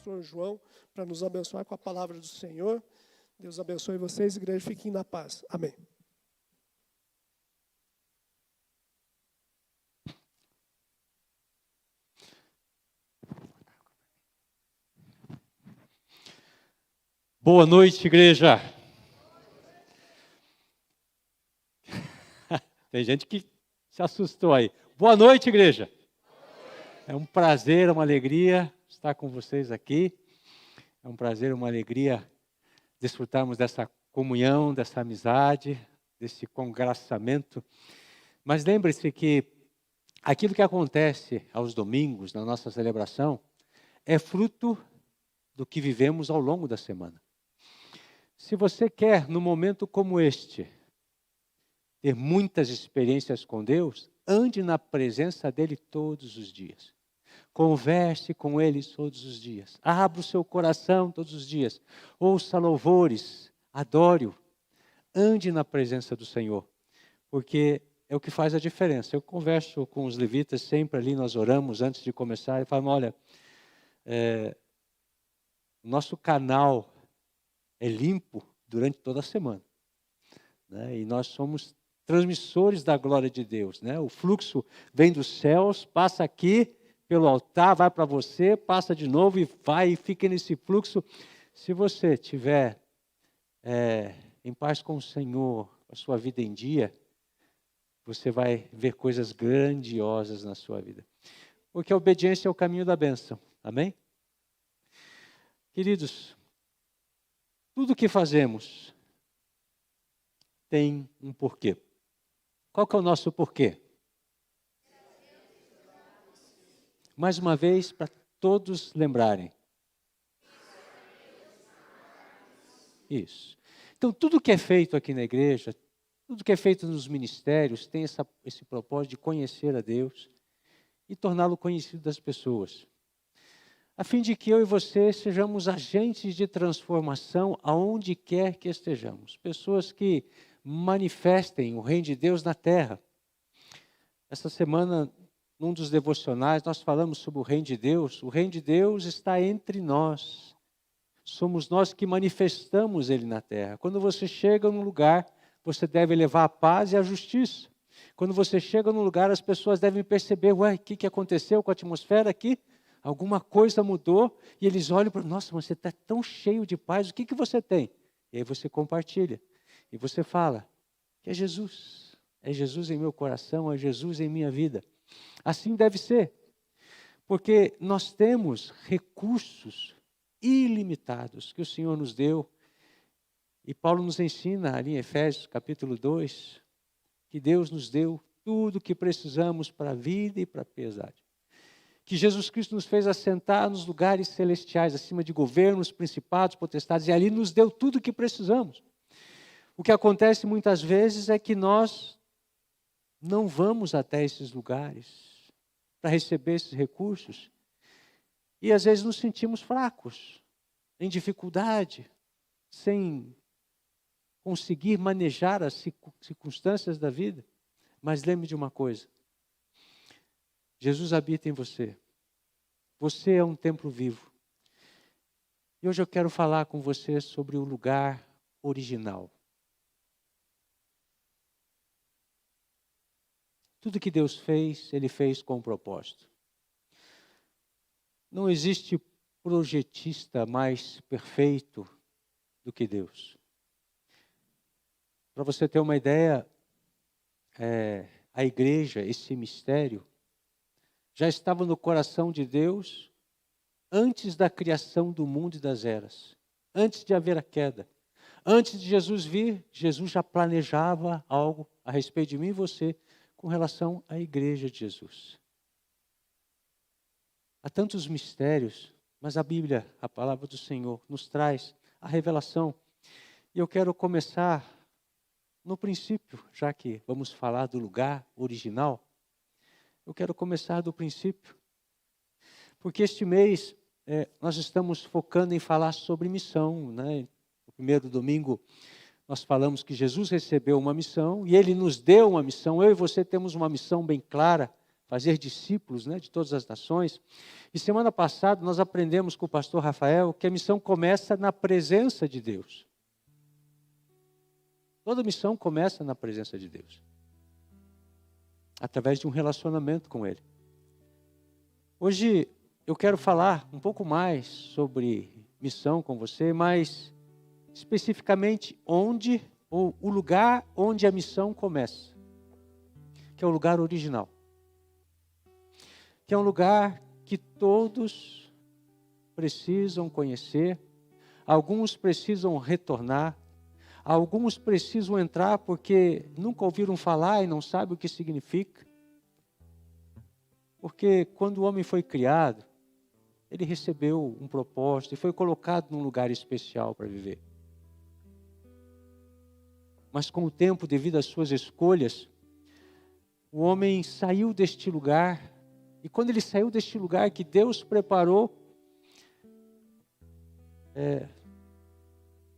pastor João para nos abençoar com a palavra do Senhor. Deus abençoe vocês, igreja, fiquem na paz. Amém. Boa noite, igreja. Tem gente que se assustou aí. Boa noite, igreja. É um prazer, uma alegria estar com vocês aqui. É um prazer, uma alegria desfrutarmos dessa comunhão, dessa amizade, desse congraçamento. Mas lembre-se que aquilo que acontece aos domingos, na nossa celebração, é fruto do que vivemos ao longo da semana. Se você quer, num momento como este, ter muitas experiências com Deus, ande na presença dEle todos os dias. Converse com Ele todos os dias. Abra o seu coração todos os dias. Ouça louvores, adore-o. Ande na presença do Senhor, porque é o que faz a diferença. Eu converso com os levitas sempre ali, nós oramos antes de começar e falamos, olha, nosso canal é limpo durante toda a semana, né? E nós somos transmissores da glória de Deus, né? O fluxo vem dos céus, passa aqui pelo altar, vai para você, passa de novo e vai e fica nesse fluxo. Se você estiver em paz com o Senhor, a sua vida em dia, você vai ver coisas grandiosas na sua vida. Porque a obediência é o caminho da bênção. Amém? Queridos, tudo que fazemos tem um porquê. Qual que é o nosso porquê? Mais uma vez, para todos lembrarem. Isso. Então, tudo que é feito aqui na igreja, tudo que é feito nos ministérios, tem esse propósito de conhecer a Deus e torná-lo conhecido das pessoas. A fim de que eu e você sejamos agentes de transformação aonde quer que estejamos. Pessoas que manifestem o reino de Deus na terra. Essa semana, num dos devocionais, nós falamos sobre o reino de Deus. O reino de Deus está entre nós. Somos nós que manifestamos ele na terra. Quando você chega num lugar, você deve levar a paz e a justiça. Quando você chega num lugar, as pessoas devem perceber, ué, o que aconteceu com a atmosfera aqui? Alguma coisa mudou, e eles olham para, nossa, mas você está tão cheio de paz, o que você tem? E aí você compartilha, e você fala, que é Jesus em meu coração, é Jesus em minha vida. Assim deve ser, porque nós temos recursos ilimitados que o Senhor nos deu, e Paulo nos ensina ali em Efésios capítulo 2, que Deus nos deu tudo o que precisamos para a vida e para a piedade. Que Jesus Cristo nos fez assentar nos lugares celestiais, acima de governos, principados, potestades, e ali nos deu tudo o que precisamos. O que acontece muitas vezes é que nós não vamos até esses lugares para receber esses recursos, e às vezes nos sentimos fracos, em dificuldade, sem conseguir manejar as circunstâncias da vida. Mas lembre de uma coisa, Jesus habita em você. Você é um templo vivo. E hoje eu quero falar com você sobre o lugar original. Tudo que Deus fez, Ele fez com um propósito. Não existe projetista mais perfeito do que Deus. Para você ter uma ideia, a igreja, esse mistério, já estava no coração de Deus antes da criação do mundo e das eras, antes de haver a queda. Antes de Jesus vir, Jesus já planejava algo a respeito de mim e você com relação à igreja de Jesus. Há tantos mistérios, mas a Bíblia, a palavra do Senhor, nos traz a revelação. E eu quero começar no princípio, já que vamos falar do lugar original. Eu quero começar do princípio, porque este mês nós estamos focando em falar sobre missão, né? No primeiro domingo nós falamos que Jesus recebeu uma missão e Ele nos deu uma missão. Eu e você temos uma missão bem clara fazer discípulos, né, de todas as nações. E semana passada nós aprendemos com o pastor Rafael que a missão começa na presença de Deus. Toda missão começa na presença de Deus, através de um relacionamento com Ele. Hoje eu quero falar um pouco mais sobre missão com você, mas especificamente onde, ou o lugar onde a missão começa, que é o lugar original. Que é um lugar que todos precisam conhecer, alguns precisam retornar, alguns precisam entrar porque nunca ouviram falar e não sabem o que significa. Porque quando o homem foi criado, ele recebeu um propósito e foi colocado num lugar especial para viver. Mas com o tempo, devido às suas escolhas, o homem saiu deste lugar. E quando ele saiu deste lugar que Deus preparou,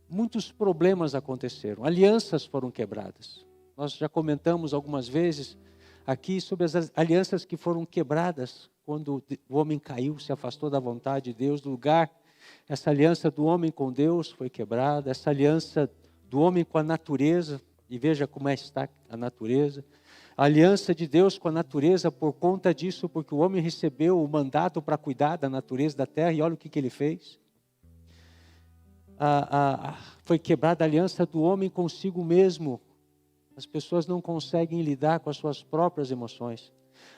muitos problemas aconteceram. Alianças foram quebradas. Nós já comentamos algumas vezes aqui sobre as alianças que foram quebradas quando o homem caiu, se afastou da vontade de Deus, do lugar. Essa aliança do homem com Deus foi quebrada. Essa aliança do homem com a natureza, e veja como está a natureza. A aliança de Deus com a natureza por conta disso, porque o homem recebeu o mandato para cuidar da natureza da terra, e olha o que ele fez. Foi quebrada a aliança do homem consigo mesmo. As pessoas não conseguem lidar com as suas próprias emoções.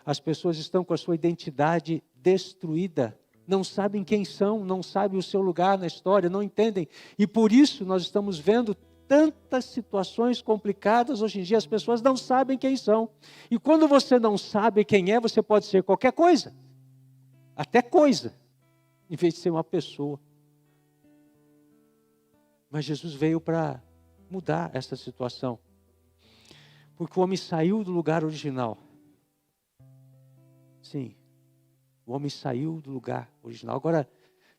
As pessoas estão com a sua identidade destruída. Não sabem quem são, não sabem o seu lugar na história, não entendem. E por isso nós estamos vendo tantas situações complicadas hoje em dia. As pessoas não sabem quem são. E quando você não sabe quem é, você pode ser qualquer coisa. Até coisa, em vez de ser uma pessoa. Mas Jesus veio para mudar essa situação. Porque o homem saiu do lugar original. Sim, o homem saiu do lugar original. Agora,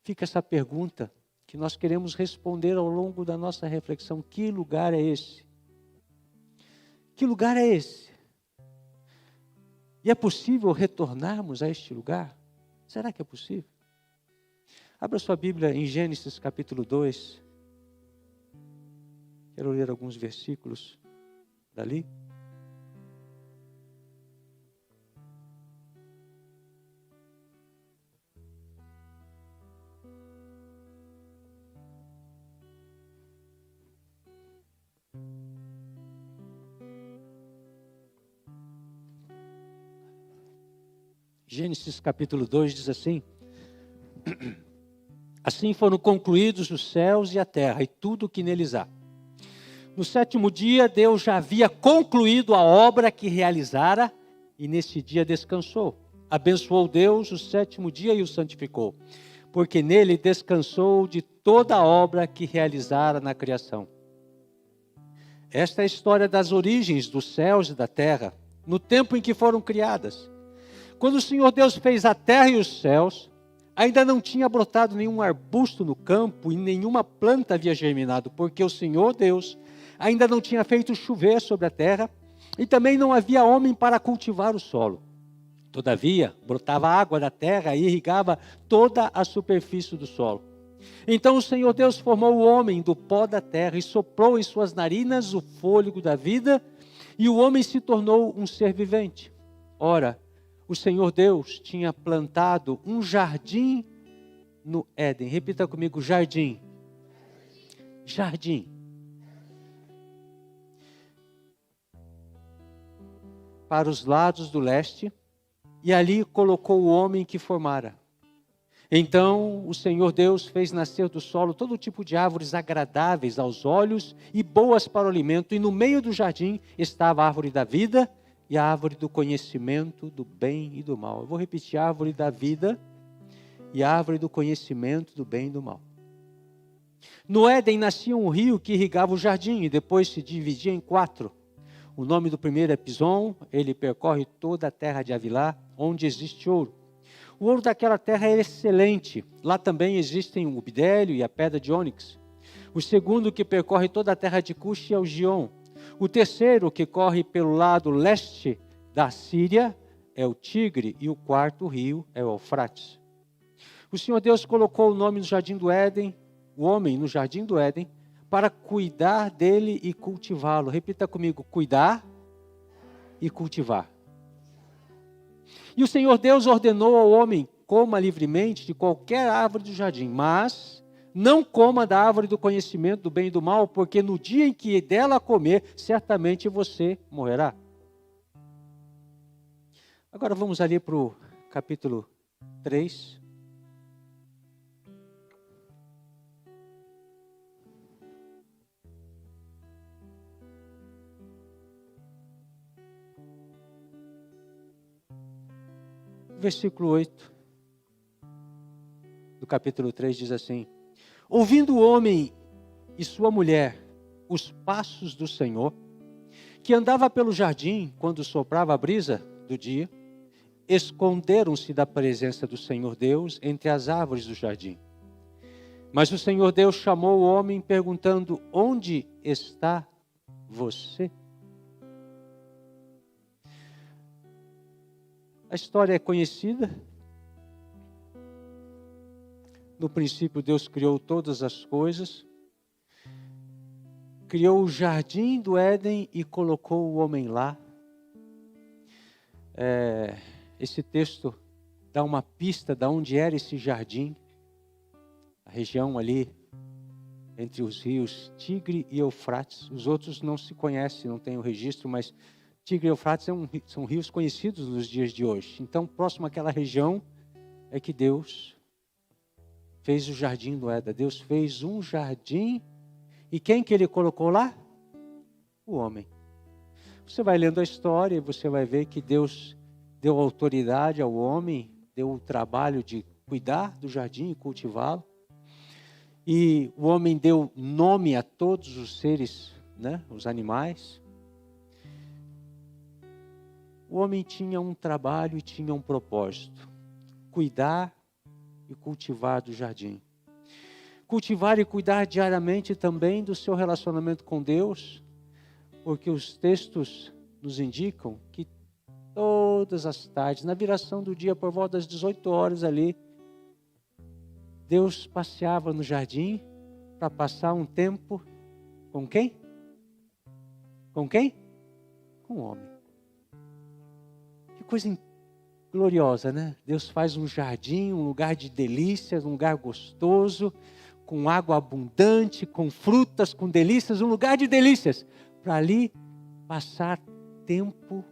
fica essa pergunta que nós queremos responder ao longo da nossa reflexão. Que lugar é esse? Que lugar é esse? E é possível retornarmos a este lugar? Será que é possível? Abra sua Bíblia em Gênesis capítulo 2. Quero ler alguns versículos dali. Gênesis capítulo 2 diz assim: Assim foram concluídos os céus e a terra e tudo o que neles há. No sétimo dia, Deus já havia concluído a obra que realizara e nesse dia descansou. Abençoou Deus o sétimo dia e o santificou, porque nele descansou de toda a obra que realizara na criação. Esta é a história das origens dos céus e da terra, no tempo em que foram criadas. Quando o Senhor Deus fez a terra e os céus, ainda não tinha brotado nenhum arbusto no campo e nenhuma planta havia germinado, porque o Senhor Deus ainda não tinha feito chover sobre a terra e também não havia homem para cultivar o solo. Todavia, brotava água da terra e irrigava toda a superfície do solo. Então o Senhor Deus formou o homem do pó da terra e soprou em suas narinas o fôlego da vida, e o homem se tornou um ser vivente. Ora, o Senhor Deus tinha plantado um jardim no Éden. Repita comigo: jardim. Jardim. Para os lados do leste, e ali colocou o homem que formara. Então o Senhor Deus fez nascer do solo todo tipo de árvores agradáveis aos olhos e boas para o alimento, e no meio do jardim estava a árvore da vida e a árvore do conhecimento do bem e do mal. Eu vou repetir: a árvore da vida e a árvore do conhecimento do bem e do mal. No Éden nascia um rio que irrigava o jardim e depois se dividia em 4. O nome do primeiro é Pison, ele percorre toda a terra de Havilá, onde existe ouro. O ouro daquela terra é excelente. Lá também existem o bidélio e a pedra de ônix. O segundo, que percorre toda a terra de Cush, é o Gion. O terceiro, que corre pelo lado leste da Síria, é o Tigre e o quarto rio é o Eufrates. O Senhor Deus colocou o nome no jardim do Éden, o homem no jardim do Éden, para cuidar dele e cultivá-lo. Repita comigo: cuidar e cultivar. E o Senhor Deus ordenou ao homem: coma livremente de qualquer árvore do jardim, mas não coma da árvore do conhecimento do bem e do mal, porque no dia em que dela comer, certamente você morrerá. Agora vamos ali para o capítulo 3. Versículo 8 do capítulo 3 diz assim: ouvindo o homem e sua mulher os passos do Senhor, que andava pelo jardim quando soprava a brisa do dia, esconderam-se da presença do Senhor Deus entre as árvores do jardim. Mas o Senhor Deus chamou o homem perguntando: onde está você? A história é conhecida. No princípio, Deus criou todas as coisas. Criou o jardim do Éden e colocou o homem lá. Esse texto dá uma pista de onde era esse jardim. A região ali, entre os rios Tigre e Eufrates. Os outros não se conhecem, não tem o registro, mas Tigre e Eufrates são rios conhecidos nos dias de hoje. Então, próximo àquela região é que Deus fez o jardim do Éden. Deus fez um jardim. E quem que ele colocou lá? O homem. Você vai lendo a história e você vai ver que Deus deu autoridade ao homem, deu o trabalho de cuidar do jardim e cultivá-lo. E o homem deu nome a todos os seres, né, os animais. O homem tinha um trabalho e tinha um propósito: cuidar e cultivar do jardim. Cultivar e cuidar diariamente também do seu relacionamento com Deus, porque os textos nos indicam que todas as tardes, na viração do dia, por volta das 18 horas ali, Deus passeava no jardim para passar um tempo com quem? Com quem? Com o homem. Que coisa gloriosa, né? Deus faz um jardim, um lugar de delícias, um lugar gostoso, com água abundante, com frutas, com delícias, um lugar de delícias, para ali passar tempo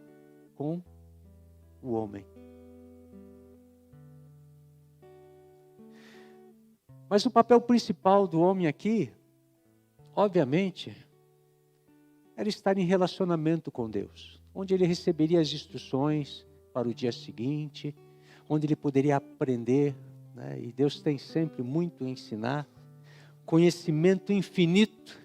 com o homem. Mas o papel principal do homem aqui, obviamente, era estar em relacionamento com Deus, onde ele receberia as instruções para o dia seguinte, onde ele poderia aprender, né? E Deus tem sempre muito a ensinar, conhecimento infinito.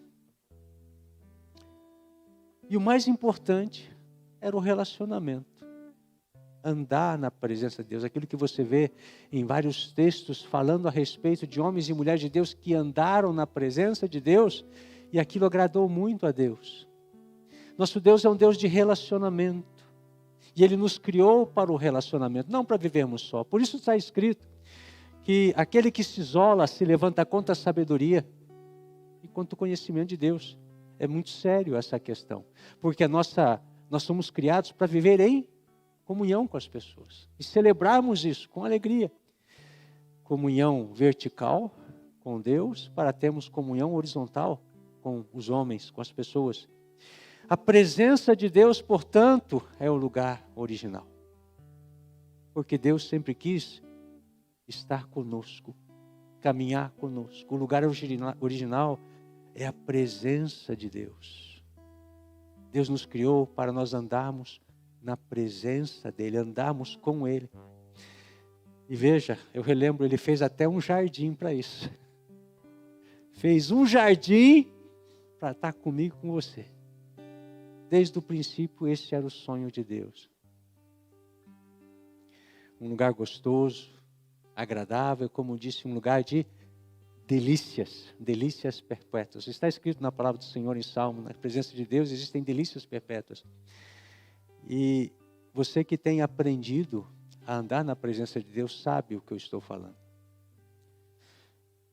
E o mais importante era o relacionamento. Andar na presença de Deus, aquilo que você vê em vários textos falando a respeito de homens e mulheres de Deus que andaram na presença de Deus, e aquilo agradou muito a Deus. Nosso Deus é um Deus de relacionamento, e Ele nos criou para o relacionamento, não para vivermos só. Por isso está escrito que aquele que se isola se levanta contra a sabedoria e contra o conhecimento de Deus. É muito sério essa questão, porque nós somos criados para viver em comunhão com as pessoas e celebrarmos isso com alegria. Comunhão vertical com Deus, para termos comunhão horizontal com os homens, com as pessoas. A presença de Deus, portanto, é o lugar original, porque Deus sempre quis estar conosco, caminhar conosco. O lugar original é a presença de Deus. Deus nos criou para nós andarmos na presença dEle, andarmos com Ele. E veja, eu relembro, Ele fez até um jardim para isso. Fez um jardim para estar comigo, com você. Desde o princípio, esse era o sonho de Deus. Um lugar gostoso, agradável, como disse, um lugar de delícias, delícias perpétuas. Está escrito na palavra do Senhor em Salmo, na presença de Deus existem delícias perpétuas. E Você que tem aprendido a andar na presença de Deus sabe o que eu estou falando.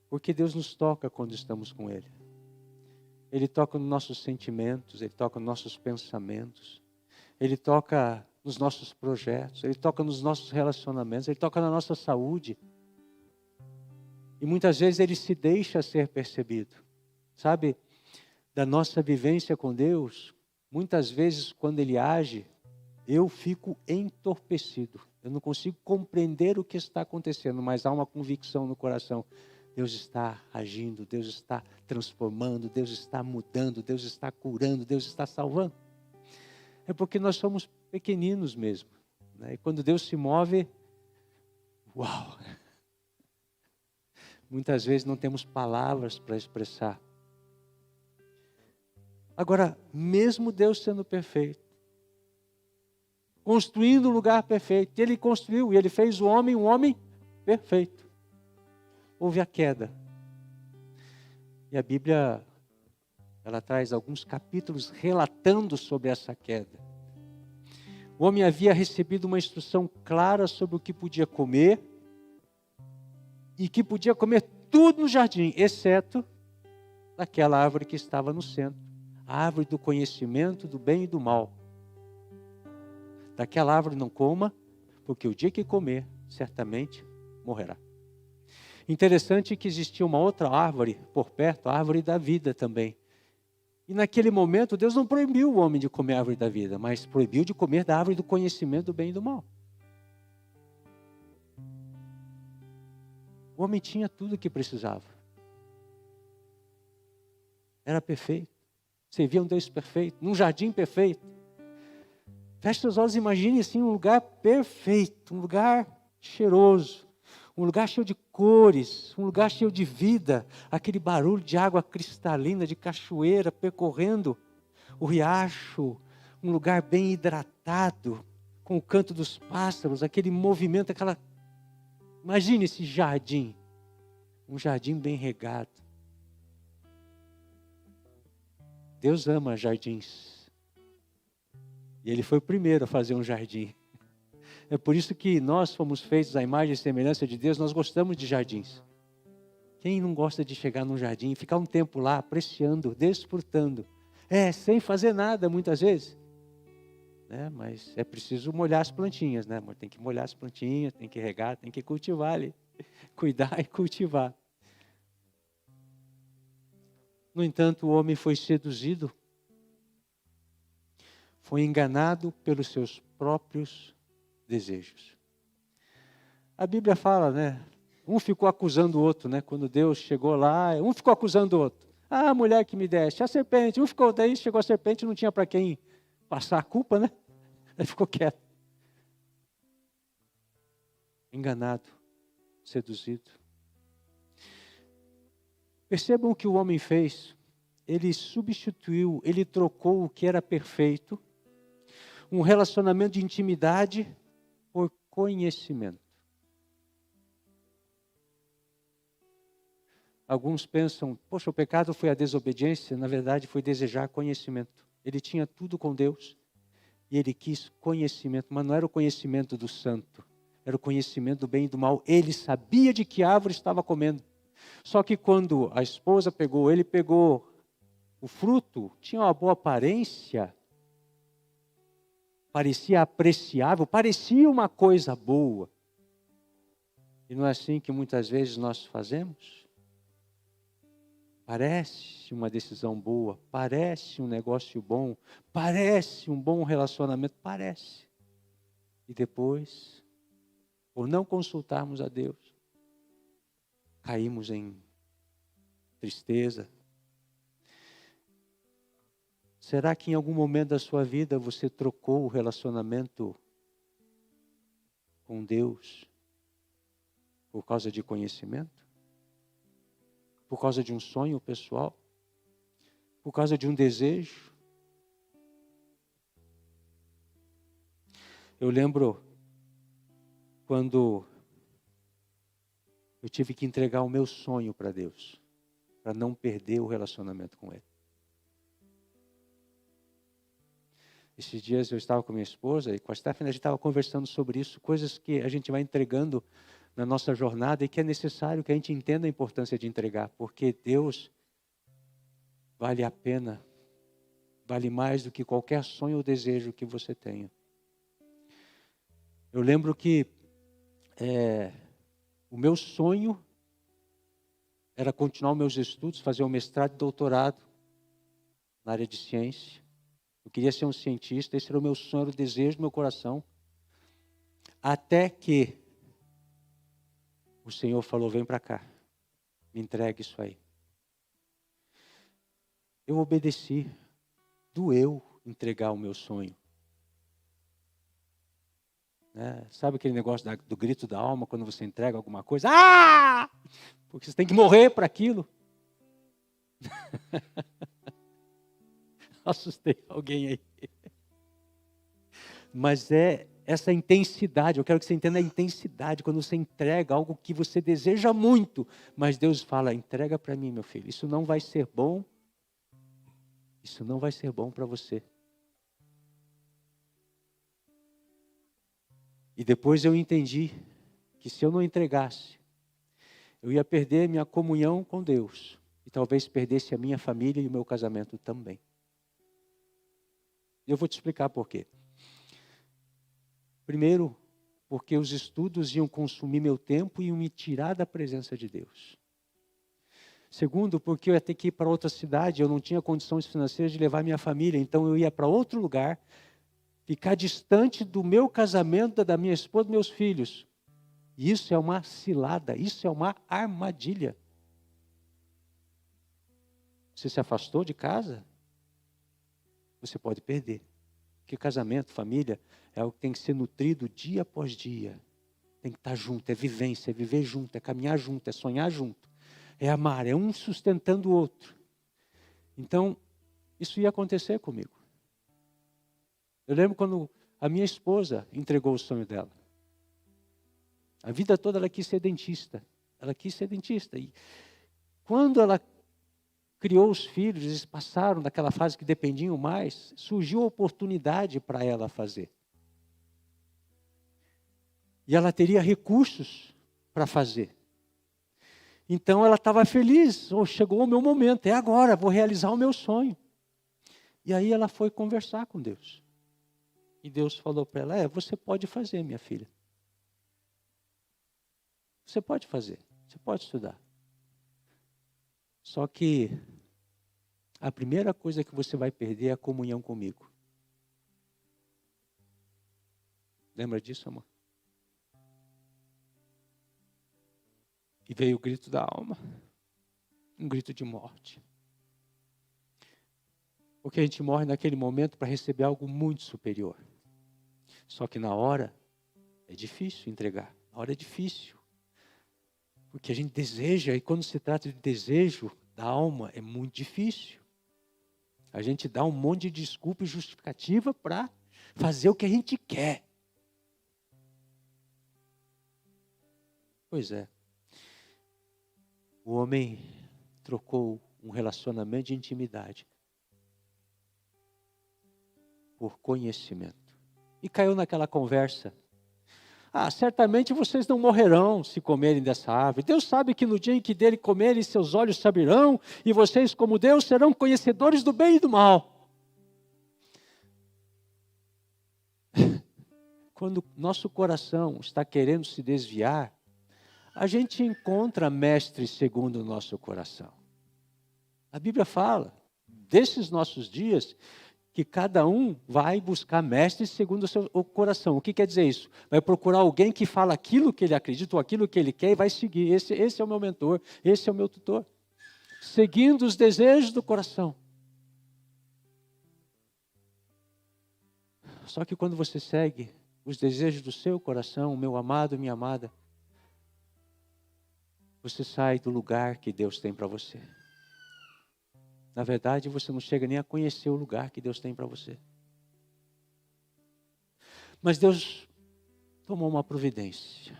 Porque Deus nos toca quando estamos com Ele. Ele toca nos nossos sentimentos, Ele toca nos nossos pensamentos, Ele toca nos nossos projetos, Ele toca nos nossos relacionamentos, Ele toca na nossa saúde. E muitas vezes Ele se deixa ser percebido. Sabe, da nossa vivência com Deus, muitas vezes quando Ele age, eu fico entorpecido. Eu não consigo compreender o que está acontecendo, mas há uma convicção no coração. Deus está agindo, Deus está transformando, Deus está mudando, Deus está curando, Deus está salvando. É porque nós somos pequeninos mesmo, né? E quando Deus se move, uau! Muitas vezes não temos palavras para expressar. Agora, mesmo Deus sendo perfeito, construindo um lugar perfeito, Ele construiu e Ele fez o homem um homem perfeito. Houve a queda. E a Bíblia, ela traz alguns capítulos relatando sobre essa queda. O homem havia recebido uma instrução clara sobre o que podia comer, e que podia comer tudo no jardim, exceto daquela árvore que estava no centro, a árvore do conhecimento do bem e do mal. Daquela árvore não coma, porque o dia que comer, certamente morrerá. Interessante que existia uma outra árvore por perto, a árvore da vida também. E naquele momento, Deus não proibiu o homem de comer a árvore da vida, mas proibiu de comer da árvore do conhecimento do bem e do mal. O homem tinha tudo o que precisava. Era perfeito. Servia um Deus perfeito, num jardim perfeito. Feche seus olhos e imagine assim um lugar perfeito, um lugar cheiroso, um lugar cheio de cores, um lugar cheio de vida, aquele barulho de água cristalina, de cachoeira percorrendo o riacho, um lugar bem hidratado, com o canto dos pássaros, aquele movimento, aquela... Imagine esse jardim, um jardim bem regado. Deus ama jardins. E Ele foi o primeiro a fazer um jardim. É por isso que nós fomos feitos à imagem e semelhança de Deus, nós gostamos de jardins. Quem não gosta de chegar num jardim e ficar um tempo lá, apreciando, desfrutando? Sem fazer nada muitas vezes. Mas é preciso molhar as plantinhas, né, amor? Tem que molhar as plantinhas, tem que regar, tem que cultivar ali. Cuidar e cultivar. No entanto, o homem foi seduzido, foi enganado pelos seus próprios desejos. A Bíblia fala, né? Um ficou acusando o outro, né? Quando Deus chegou lá, um ficou acusando o outro. Ah, a mulher que me deste, a serpente. Um ficou, daí chegou a serpente, não tinha para quem passar a culpa, né? Ele ficou quieto. Enganado, seduzido. Percebam o que o homem fez. Ele substituiu, ele trocou o que era perfeito, um relacionamento de intimidade, por conhecimento. Alguns pensam, poxa, o pecado foi a desobediência, na verdade foi desejar conhecimento. Ele tinha tudo com Deus e ele quis conhecimento, mas não era o conhecimento do santo, era o conhecimento do bem e do mal. Ele sabia de que árvore estava comendo. Só que quando a esposa pegou, ele pegou o fruto, tinha uma boa aparência, parecia apreciável, parecia uma coisa boa. E não é assim que muitas vezes nós fazemos? Parece uma decisão boa, parece um negócio bom, parece um bom relacionamento, parece. E depois, por não consultarmos a Deus, caímos em tristeza. Será que em algum momento da sua vida você trocou o relacionamento com Deus por causa de conhecimento? Por causa de um sonho pessoal? Por causa de um desejo? Eu lembro quando eu tive que entregar o meu sonho para Deus, para não perder o relacionamento com Ele. Esses dias eu estava com minha esposa e com a Stephanie, a gente estava conversando sobre isso, coisas que a gente vai entregando na nossa jornada e que é necessário que a gente entenda a importância de entregar, porque Deus vale a pena, vale mais do que qualquer sonho ou desejo que você tenha. Eu lembro que o meu sonho era continuar meus estudos, fazer um mestrado e doutorado na área de ciência. Eu queria ser um cientista, esse era o meu sonho, era o desejo do meu coração. Até que o Senhor falou, vem para cá, me entregue isso aí. Eu obedeci, doeu entregar o meu sonho. Sabe aquele negócio do grito da alma, quando você entrega alguma coisa? Ah! Porque você tem que morrer para aquilo. Assustei alguém aí. Mas é essa intensidade, eu quero que você entenda a intensidade, quando você entrega algo que você deseja muito, mas Deus fala, entrega para mim, meu filho, isso não vai ser bom, isso não vai ser bom para você. E depois eu entendi que se eu não entregasse, eu ia perder minha comunhão com Deus, e talvez perdesse a minha família e o meu casamento também. Eu vou te explicar por quê. Primeiro, porque os estudos iam consumir meu tempo e iam me tirar da presença de Deus. Segundo, porque eu ia ter que ir para outra cidade, eu não tinha condições financeiras de levar minha família, então eu ia para outro lugar, ficar distante do meu casamento, da minha esposa, dos meus filhos. Isso é uma cilada, isso é uma armadilha. Você se afastou de casa? Você pode perder. Porque casamento, família, é algo que tem que ser nutrido dia após dia. Tem que estar junto, é vivência, é viver junto, é caminhar junto, é sonhar junto. É amar, é um sustentando o outro. Então, isso ia acontecer comigo. Eu lembro quando a minha esposa entregou o sonho dela. A vida toda ela quis ser dentista. Ela quis ser dentista. E quando ela criou os filhos, eles passaram daquela fase que dependiam mais, surgiu a oportunidade para ela fazer. E ela teria recursos para fazer. Então ela estava feliz, chegou o meu momento, é agora, vou realizar o meu sonho. E aí ela foi conversar com Deus. E Deus falou para ela, você pode fazer, minha filha. Você pode fazer, você pode estudar. Só que a primeira coisa que você vai perder é a comunhão comigo. Lembra disso, amor? E veio o grito da alma. Um grito de morte. Porque a gente morre naquele momento para receber algo muito superior. Só que na hora é difícil entregar. Na hora é difícil. Porque a gente deseja, e quando se trata de desejo da alma, é muito difícil. A gente dá um monte de desculpa e justificativa para fazer o que a gente quer. Pois é. O homem trocou um relacionamento de intimidade por conhecimento. E caiu naquela conversa. Certamente vocês não morrerão se comerem dessa árvore. Deus sabe que no dia em que dele comerem, seus olhos se abrirão, e vocês, como Deus, serão conhecedores do bem e do mal. Quando nosso coração está querendo se desviar, a gente encontra mestres segundo o nosso coração. A Bíblia fala, desses nossos dias, que cada um vai buscar mestres segundo o seu coração. O que quer dizer isso? Vai procurar alguém que fala aquilo que ele acredita, ou aquilo que ele quer, e vai seguir. Esse é o meu mentor, esse é o meu tutor. Seguindo os desejos do coração. Só que quando você segue os desejos do seu coração, meu amado, minha amada, você sai do lugar que Deus tem para você. Na verdade, você não chega nem a conhecer o lugar que Deus tem para você. Mas Deus tomou uma providência.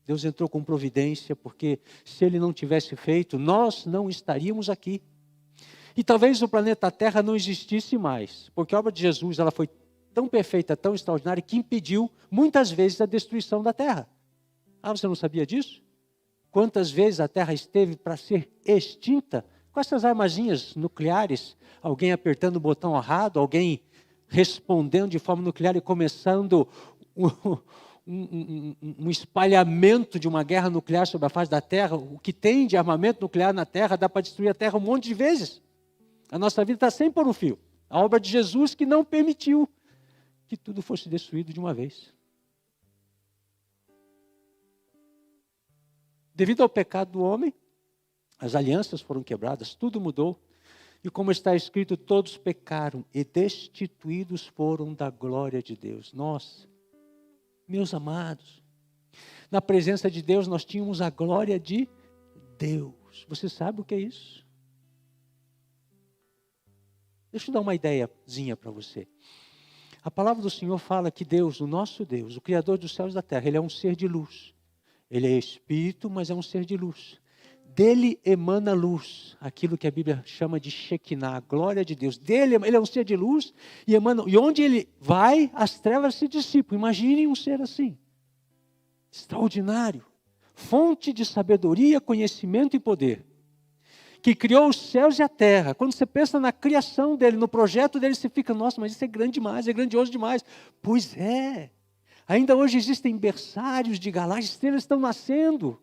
Deus entrou com providência, porque se Ele não tivesse feito, nós não estaríamos aqui. E talvez o planeta Terra não existisse mais, porque a obra de Jesus ela foi tão perfeita, tão extraordinária, que impediu muitas vezes a destruição da terra. Ah, você não sabia disso? Quantas vezes a terra esteve para ser extinta com essas armazinhas nucleares, alguém apertando o botão errado, alguém respondendo de forma nuclear e começando um espalhamento de uma guerra nuclear sobre a face da Terra. O que tem de armamento nuclear na Terra dá para destruir a Terra um monte de vezes. A nossa vida está sempre por um fio. A obra de Jesus que não permitiu que tudo fosse destruído de uma vez. Devido ao pecado do homem, as alianças foram quebradas, tudo mudou. E como está escrito, todos pecaram e destituídos foram da glória de Deus. Nós, meus amados, na presença de Deus nós tínhamos a glória de Deus. Você sabe o que é isso? Deixa eu dar uma ideiazinha para você. A palavra do Senhor fala que Deus, o nosso Deus, o Criador dos céus e da terra, Ele é um ser de luz. Ele é espírito, mas é um ser de luz. Dele emana luz, aquilo que a Bíblia chama de Shekinah, a glória de Deus. Dele, ele é um ser de luz e emana, e onde ele vai, as trevas se dissipam. Imaginem um ser assim, extraordinário, fonte de sabedoria, conhecimento e poder, que criou os céus e a terra. Quando você pensa na criação dele, no projeto dele, você fica, nossa, mas isso é grande demais, é grandioso demais. Pois é. Ainda hoje existem berçários de galáxias, estrelas estão nascendo.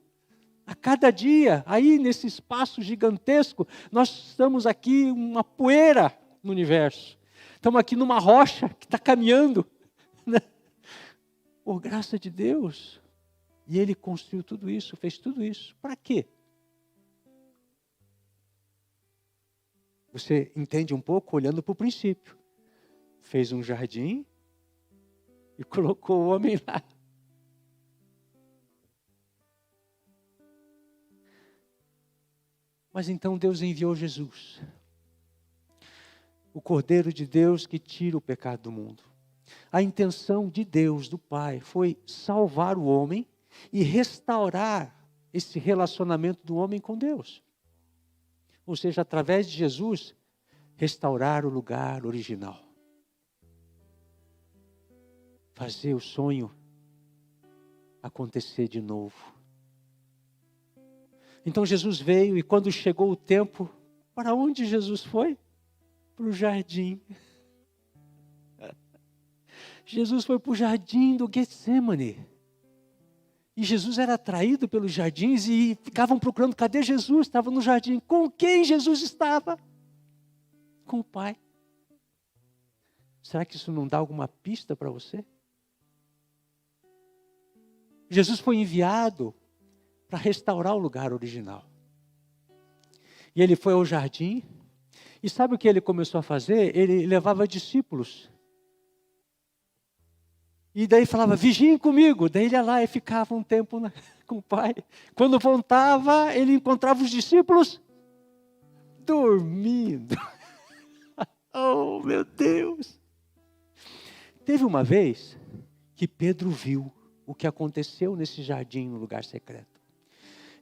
A cada dia, aí nesse espaço gigantesco, nós estamos aqui uma poeira no universo. Estamos aqui numa rocha que está caminhando. Né? Por graça de Deus. E Ele construiu tudo isso, fez tudo isso. Para quê? Você entende um pouco olhando para o princípio. Fez um jardim e colocou o homem lá. Mas então Deus enviou Jesus, o Cordeiro de Deus que tira o pecado do mundo. A intenção de Deus, do Pai, foi salvar o homem e restaurar esse relacionamento do homem com Deus. Ou seja, através de Jesus, restaurar o lugar original. Fazer o sonho acontecer de novo. Então Jesus veio e quando chegou o tempo, para onde Jesus foi? Para o jardim. Jesus foi para o jardim do Getsemane. E Jesus era atraído pelos jardins e ficavam procurando, cadê Jesus? Estava no jardim. Com quem Jesus estava? Com o Pai. Será que isso não dá alguma pista para você? Jesus foi enviado para restaurar o lugar original. E ele foi ao jardim, e sabe o que ele começou a fazer? Ele levava discípulos. E daí falava, vigiem comigo. Daí ele ia lá e ficava um tempo com o Pai. Quando voltava, ele encontrava os discípulos dormindo. Oh, meu Deus! Teve uma vez que Pedro viu o que aconteceu nesse jardim, no lugar secreto.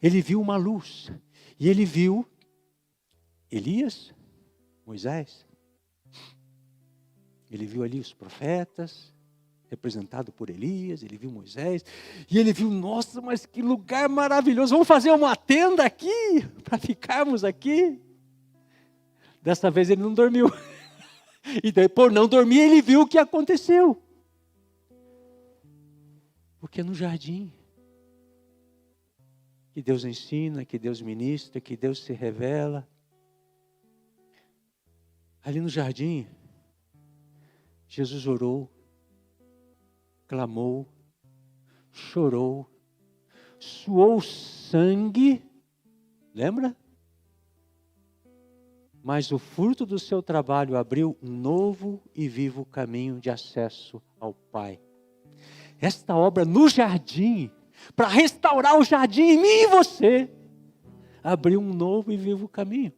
Ele viu uma luz, e ele viu Elias, Moisés. Ele viu ali os profetas, representado por Elias, ele viu Moisés, e ele viu, nossa, mas que lugar maravilhoso, vamos fazer uma tenda aqui, para ficarmos aqui. Dessa vez ele não dormiu, e daí por não dormir ele viu o que aconteceu. Porque no jardim, que Deus ensina, que Deus ministra, que Deus se revela. Ali no jardim, Jesus orou, clamou, chorou, suou sangue, lembra? Mas o fruto do seu trabalho abriu um novo e vivo caminho de acesso ao Pai. Esta obra no jardim, para restaurar o jardim em mim e você, abriu um novo e vivo caminho.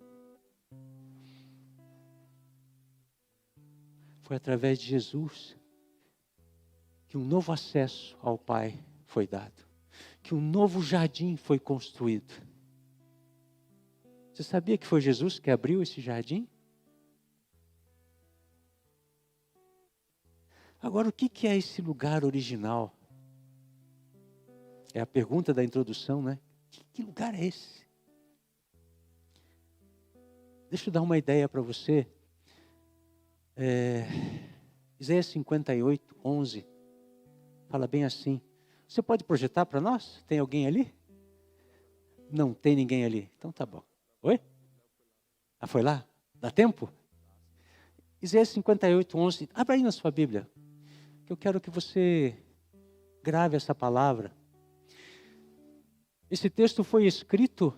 Foi através de Jesus que um novo acesso ao Pai foi dado, que um novo jardim foi construído. Você sabia que foi Jesus que abriu esse jardim? Agora, o que é esse lugar original? É a pergunta da introdução, né? Que lugar é esse? Deixa eu dar uma ideia para você. Isaías 58, 11, fala bem assim. Você pode projetar para nós? Tem alguém ali? Não tem ninguém ali. Então tá bom. Oi? Ah, foi lá? Dá tempo? Isaías 58, 11. Abra aí na sua Bíblia. Que eu quero que você grave essa palavra. Esse texto foi escrito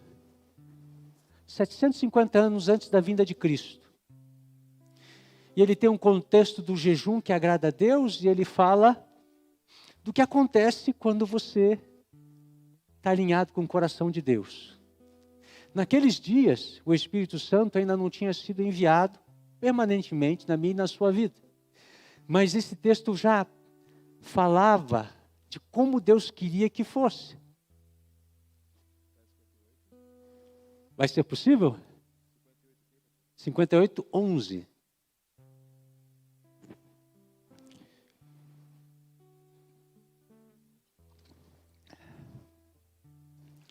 750 anos antes da vinda de Cristo. E ele tem um contexto do jejum que agrada a Deus, e ele fala do que acontece quando você está alinhado com o coração de Deus. Naqueles dias, o Espírito Santo ainda não tinha sido enviado permanentemente na minha e na sua vida. Mas esse texto já falava de como Deus queria que fosse. Vai ser possível? 58, 11.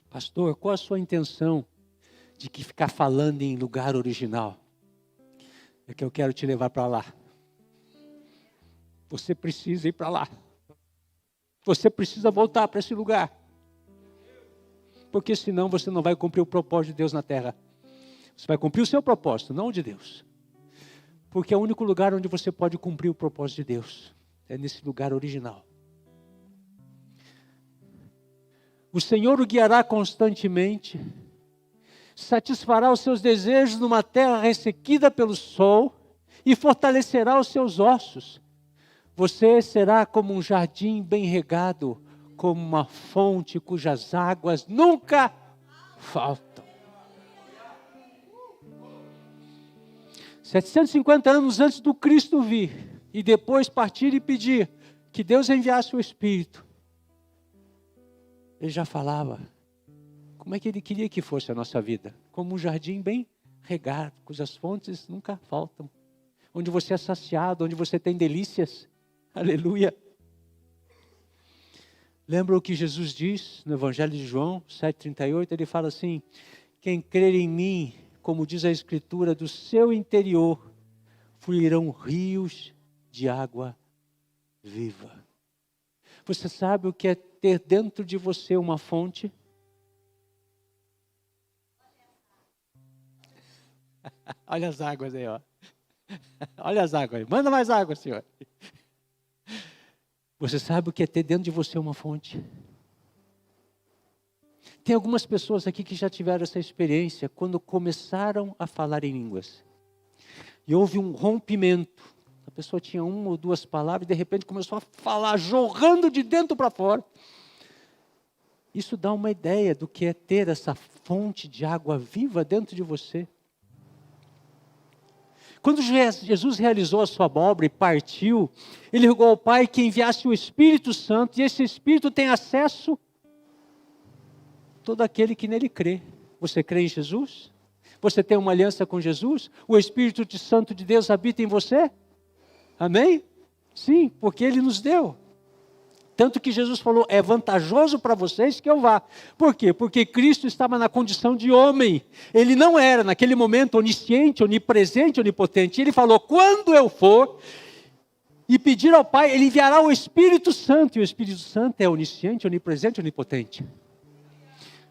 Pastor, qual a sua intenção de que ficar falando em lugar original? É que eu quero te levar para lá. Você precisa ir para lá. Você precisa voltar para esse lugar. Porque senão você não vai cumprir o propósito de Deus na terra. Você vai cumprir o seu propósito, não o de Deus. Porque é o único lugar onde você pode cumprir o propósito de Deus. É nesse lugar original. O Senhor o guiará constantemente. Satisfará os seus desejos numa terra ressequida pelo sol. E fortalecerá os seus ossos. Você será como um jardim bem regado, como uma fonte cujas águas nunca faltam. 750 anos antes do Cristo vir, e depois partir e pedir que Deus enviasse o Espírito, ele já falava como é que ele queria que fosse a nossa vida, como um jardim bem regado, cujas fontes nunca faltam, onde você é saciado, onde você tem delícias. Aleluia. Lembra o que Jesus diz no Evangelho de João 7,38? Ele fala assim: quem crer em mim, como diz a Escritura, do seu interior fluirão rios de água viva. Você sabe o que é ter dentro de você uma fonte? Olha as águas aí, ó. Olha as águas aí. Manda mais água, Senhor. Você sabe o que é ter dentro de você uma fonte? Tem algumas pessoas aqui que já tiveram essa experiência quando começaram a falar em línguas. E houve um rompimento. A pessoa tinha uma ou duas palavras e de repente começou a falar, jorrando de dentro para fora. Isso dá uma ideia do que é ter essa fonte de água viva dentro de você. Quando Jesus realizou a sua obra e partiu, ele rogou ao Pai que enviasse o Espírito Santo, e esse Espírito tem acesso a todo aquele que nele crê. Você crê em Jesus? Você tem uma aliança com Jesus? O Espírito Santo de Deus habita em você? Amém? Sim, porque ele nos deu. Tanto que Jesus falou, é vantajoso para vocês que eu vá. Por quê? Porque Cristo estava na condição de homem. Ele não era, naquele momento, onisciente, onipresente, onipotente. Ele falou, quando eu for e pedir ao Pai, Ele enviará o Espírito Santo. E o Espírito Santo é onisciente, onipresente, onipotente.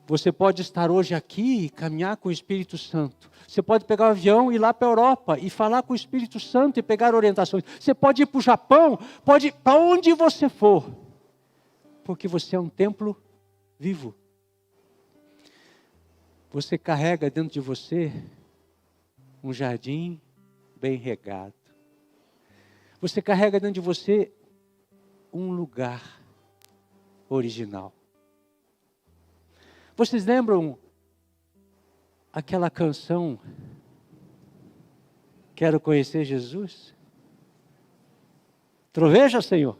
Você pode estar hoje aqui e caminhar com o Espírito Santo. Você pode pegar o avião e ir lá para a Europa e falar com o Espírito Santo e pegar orientações. Você pode ir para o Japão, pode ir para onde você for. Porque você é um templo vivo. Você carrega dentro de você um jardim bem regado. Você carrega dentro de você um lugar original. Vocês lembram aquela canção Quero Conhecer Jesus? Troveja, Senhor.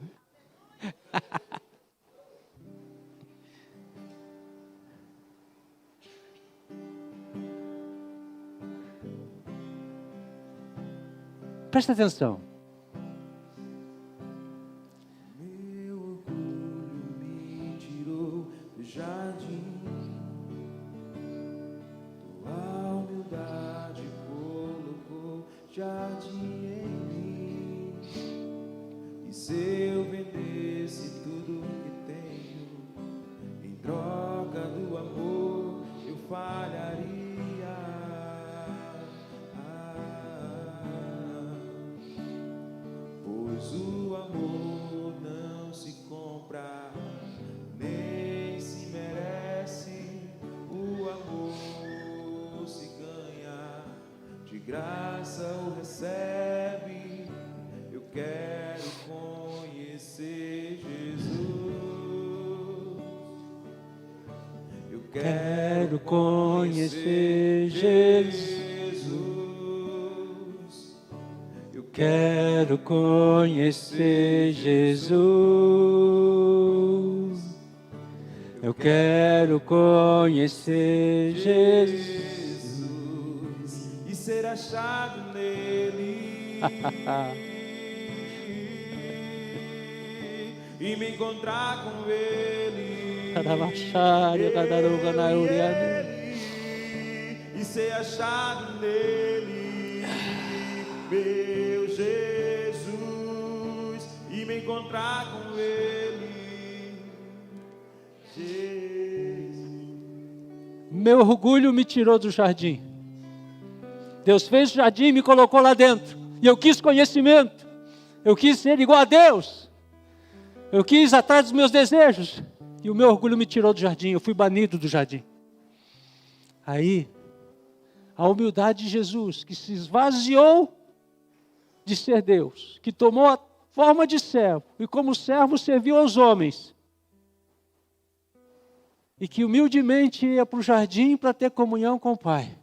Presta atenção. jardim em mim. E se eu vendesse tudo que tenho em troca do amor, eu falharia. Pois o amor não se compra, nem se merece. O amor se ganha, de graça o recebe. Eu quero conhecer Jesus. Eu Quero conhecer Jesus. Eu Quero conhecer Jesus. Eu quero conhecer Jesus. e ser achado nele. E me encontrar com ele. E ser achado nele, meu Jesus. E me encontrar com ele, Jesus. Meu orgulho me tirou do jardim. Deus fez o jardim e me colocou lá dentro. E eu quis conhecimento. Eu quis ser igual a Deus. Eu quis ir atrás dos meus desejos. E o meu orgulho me tirou do jardim. Eu fui banido do jardim. Aí, a humildade de Jesus, que se esvaziou de ser Deus, que tomou a forma de servo, e como servo serviu aos homens, e que humildemente ia para o jardim para ter comunhão com o Pai,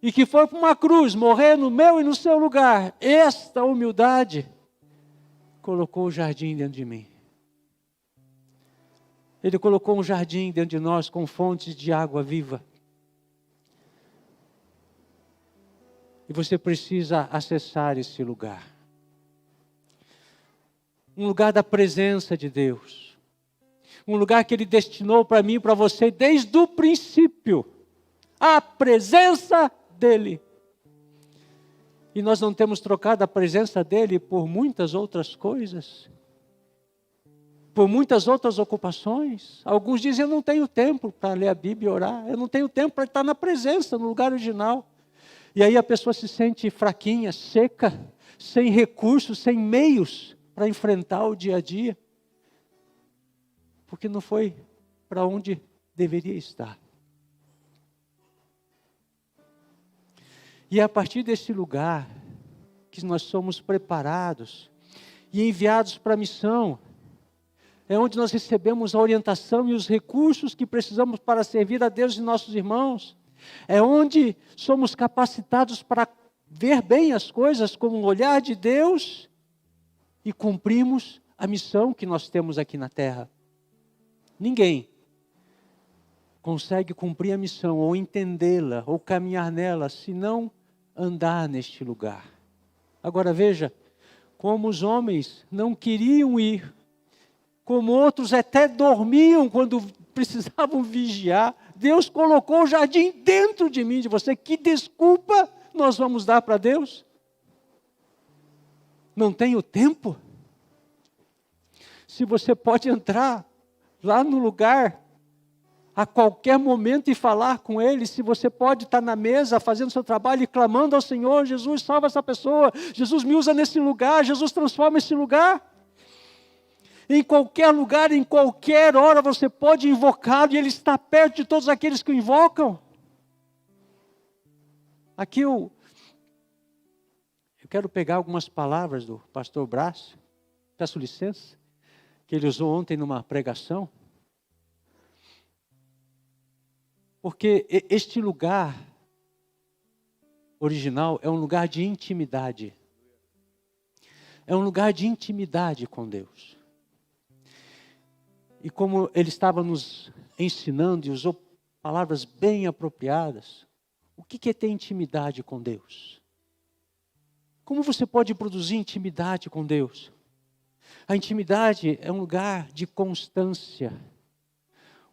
e que foi para uma cruz morrer no meu e no seu lugar. Esta humildade colocou o jardim dentro de mim. Ele colocou um jardim dentro de nós com fontes de água viva. E você precisa acessar esse lugar. Um lugar da presença de Deus. Um lugar que Ele destinou para mim e para você desde o princípio. A presença dEle. E nós não temos trocado a presença dEle por muitas outras coisas. Por muitas outras ocupações. Alguns dizem, eu não tenho tempo para ler a Bíblia e orar. Eu não tenho tempo para estar na presença, no lugar original. E aí a pessoa se sente fraquinha, seca, sem recursos, sem meios para enfrentar o dia a dia. Porque não foi para onde deveria estar. E é a partir desse lugar que nós somos preparados e enviados para a missão. É onde nós recebemos a orientação e os recursos que precisamos para servir a Deus e nossos irmãos. É onde somos capacitados para ver bem as coisas com o olhar de Deus e cumprimos a missão que nós temos aqui na terra. Ninguém consegue cumprir a missão ou entendê-la ou caminhar nela se não andar neste lugar. Agora veja, como os homens não queriam ir, como outros até dormiam quando precisavam vigiar, Deus colocou o jardim dentro de mim, de você. Que desculpa nós vamos dar para Deus? Não tenho tempo? Se você pode entrar lá no lugar a qualquer momento e falar com Ele, se você pode estar na mesa fazendo seu trabalho e clamando ao Senhor, Jesus, salva essa pessoa, Jesus me usa nesse lugar, Jesus transforma esse lugar. Em qualquer lugar, em qualquer hora, você pode invocá-lo e Ele está perto de todos aqueles que o invocam. Aqui eu quero pegar algumas palavras do pastor Brás, peço licença, que ele usou ontem numa pregação. Porque este lugar original é um lugar de intimidade. É um lugar de intimidade com Deus. E como ele estava nos ensinando e usou palavras bem apropriadas, o que é ter intimidade com Deus? Como você pode produzir intimidade com Deus? A intimidade é um lugar de constância.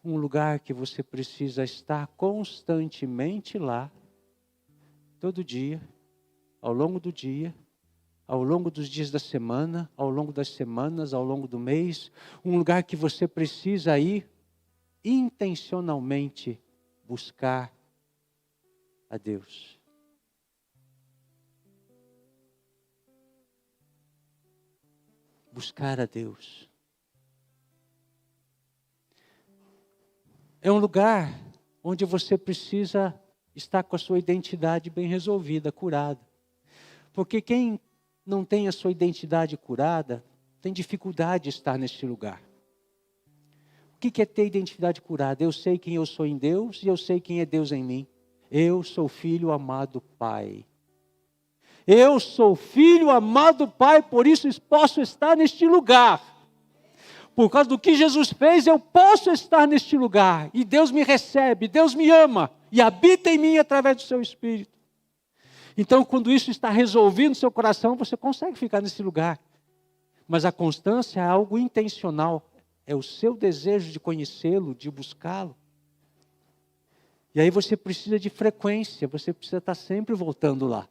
Um lugar que você precisa estar constantemente lá, todo dia, ao longo do dia, ao longo dos dias da semana, ao longo das semanas, ao longo do mês, um lugar que você precisa ir intencionalmente buscar a Deus. Buscar a Deus. É um lugar onde você precisa estar com a sua identidade bem resolvida, curada. Porque quem não tem a sua identidade curada, tem dificuldade de estar neste lugar. O que é ter identidade curada? Eu sei quem eu sou em Deus e eu sei quem é Deus em mim. Eu sou filho amado Pai. Eu sou filho amado Pai, por isso posso estar neste lugar. Por causa do que Jesus fez, eu posso estar neste lugar. E Deus me recebe, Deus me ama e habita em mim através do seu Espírito. Então, quando isso está resolvido no seu coração, você consegue ficar nesse lugar. Mas a constância é algo intencional. É o seu desejo de conhecê-lo, de buscá-lo. E aí você precisa de frequência, você precisa estar sempre voltando lá.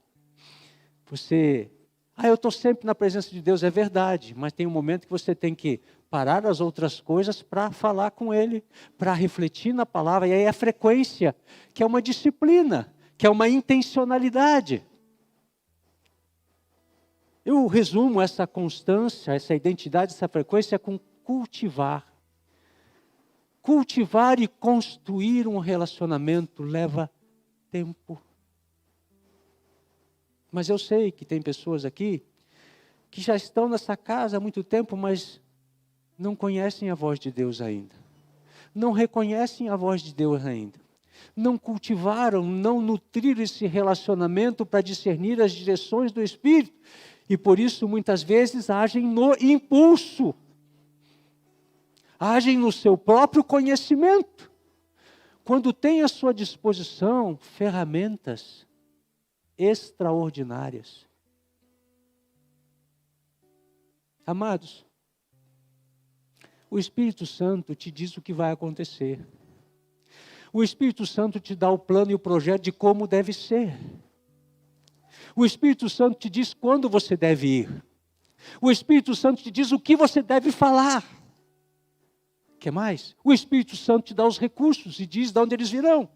Eu estou sempre na presença de Deus, é verdade. Mas tem um momento que você tem que parar as outras coisas para falar com Ele, para refletir na palavra. E aí a frequência, que é uma disciplina, que é uma intencionalidade. Eu resumo essa constância, essa identidade, essa frequência com cultivar. Cultivar e construir um relacionamento leva tempo. Mas eu sei que tem pessoas aqui que já estão nessa casa há muito tempo, mas não conhecem a voz de Deus ainda. Não reconhecem a voz de Deus ainda. Não cultivaram, não nutriram esse relacionamento para discernir as direções do Espírito. E por isso, muitas vezes, agem no impulso. Agem no seu próprio conhecimento. Quando tem à sua disposição ferramentas extraordinárias. Amados, o Espírito Santo te diz o que vai acontecer. O Espírito Santo te dá o plano e o projeto de como deve ser. O Espírito Santo te diz quando você deve ir. O Espírito Santo te diz o que você deve falar. O que mais? O Espírito Santo te dá os recursos e diz de onde eles virão.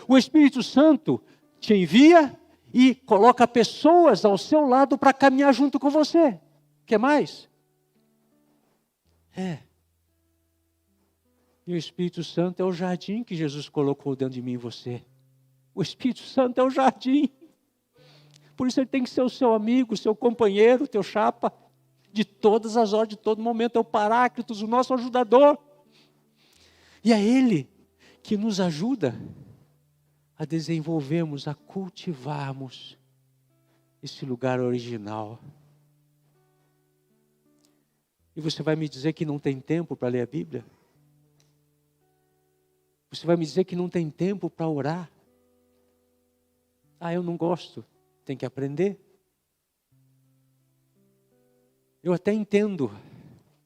O Espírito Santo te envia e coloca pessoas ao seu lado para caminhar junto com você. O que mais? E o Espírito Santo é o jardim que Jesus colocou dentro de mim e você. O Espírito Santo é o jardim. Por isso ele tem que ser o seu amigo, o seu companheiro, o teu chapa, de todas as horas, de todo momento. É o Paráclitos, o nosso ajudador. E é Ele que nos ajuda a desenvolvermos, a cultivarmos esse lugar original. E você vai me dizer que não tem tempo para ler a Bíblia? Você vai me dizer que não tem tempo para orar? Eu não gosto. Tem que aprender. Eu até entendo,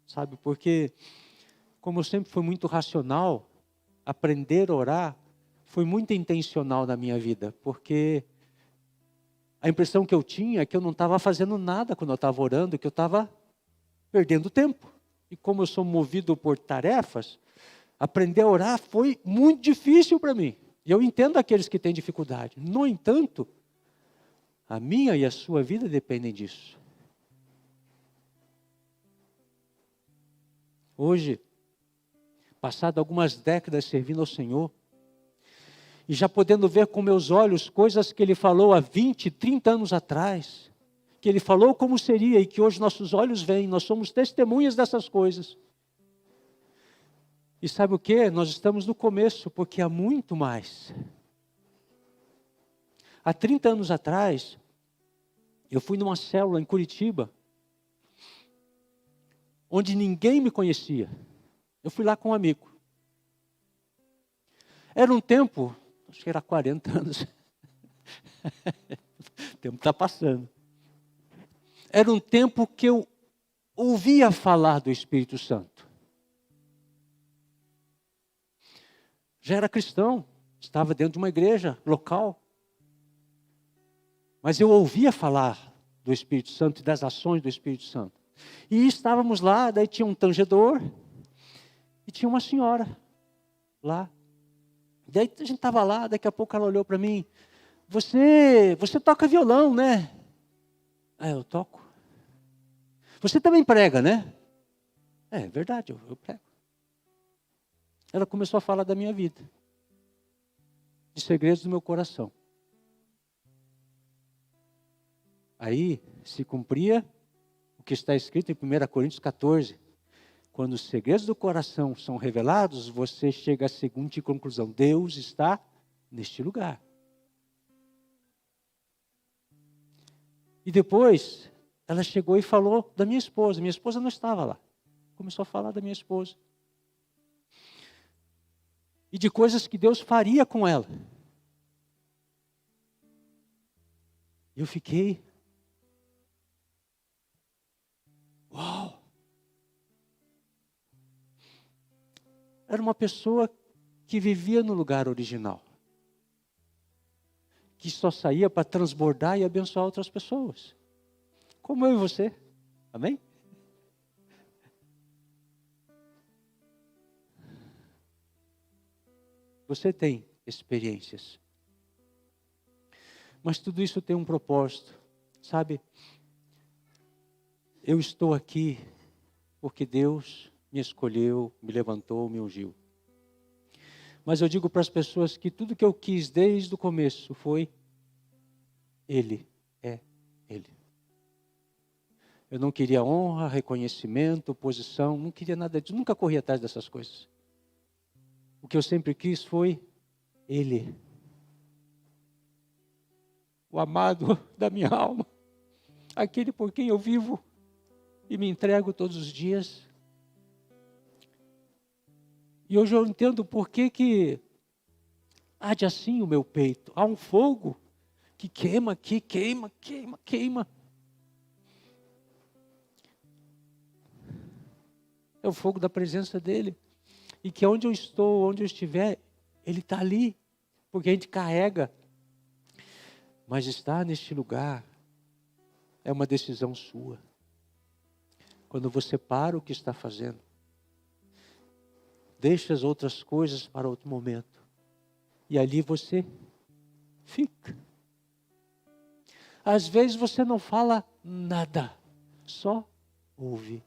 sabe, porque como eu sempre fui muito racional, aprender a orar foi muito intencional na minha vida, porque a impressão que eu tinha é que eu não estava fazendo nada quando eu estava orando, que eu estava perdendo tempo. E como eu sou movido por tarefas, aprender a orar foi muito difícil para mim. E eu entendo aqueles que têm dificuldade. No entanto, a minha e a sua vida dependem disso. Hoje, passado algumas décadas servindo ao Senhor, e já podendo ver com meus olhos coisas que Ele falou há 20, 30 anos atrás, que Ele falou como seria e que hoje nossos olhos veem, nós somos testemunhas dessas coisas. E sabe o que? Nós estamos no começo, porque há muito mais. Há 30 anos atrás, eu fui numa célula em Curitiba, onde ninguém me conhecia. Eu fui lá com um amigo. Era um tempo, acho que era 40 anos. O tempo está passando. Era um tempo que eu ouvia falar do Espírito Santo. Já era cristão, estava dentro de uma igreja local. Mas eu ouvia falar do Espírito Santo e das ações do Espírito Santo. E estávamos lá, daí tinha um tangedor e tinha uma senhora lá. Daí a gente estava lá, daqui a pouco ela olhou para mim. Você toca violão, né? Ah, eu toco. Você também prega, né? É verdade, eu prego. Ela começou a falar da minha vida. De segredos do meu coração. Aí se cumpria o que está escrito em 1 Coríntios 14. Quando os segredos do coração são revelados, você chega à seguinte conclusão: Deus está neste lugar. E depois, ela chegou e falou da minha esposa. Minha esposa não estava lá. Começou a falar da minha esposa. E de coisas que Deus faria com ela. Eu fiquei... Uau! Era uma pessoa que vivia no lugar original. Que só saía para transbordar e abençoar outras pessoas. Como eu e você. Amém? Você tem experiências. Mas tudo isso tem um propósito. Sabe? Eu estou aqui porque Deus me escolheu, me levantou, me ungiu. Mas eu digo para as pessoas que tudo que eu quis desde o começo foi Ele, é Ele. Eu não queria honra, reconhecimento, posição, não queria nada disso, nunca corri atrás dessas coisas. O que eu sempre quis foi Ele. O amado da minha alma, aquele por quem eu vivo e me entrego todos os dias. E hoje eu entendo por que arde assim o meu peito. Há um fogo que queima aqui, queima. É o fogo da presença dEle. E que onde eu estou, onde eu estiver, Ele está ali. Porque a gente carrega. Mas estar neste lugar é uma decisão sua. Quando você para o que está fazendo, deixa as outras coisas para outro momento. E ali você fica. Às vezes você não fala nada, só ouve.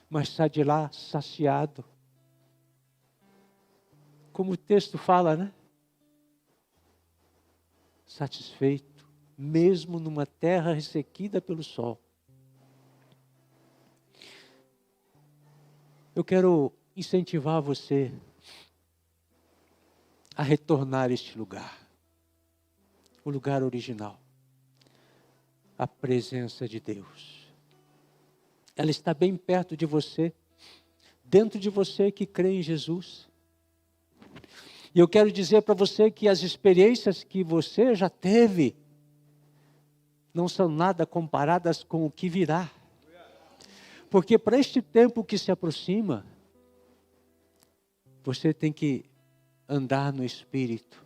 Mas sai de lá saciado. Como o texto fala, né? Satisfeito, mesmo numa terra ressequida pelo sol. Eu quero incentivar você a retornar a este lugar. O lugar original. A presença de Deus. Ela está bem perto de você. Dentro de você que crê em Jesus. E eu quero dizer para você que as experiências que você já teve não são nada comparadas com o que virá. Porque para este tempo que se aproxima, você tem que andar no Espírito.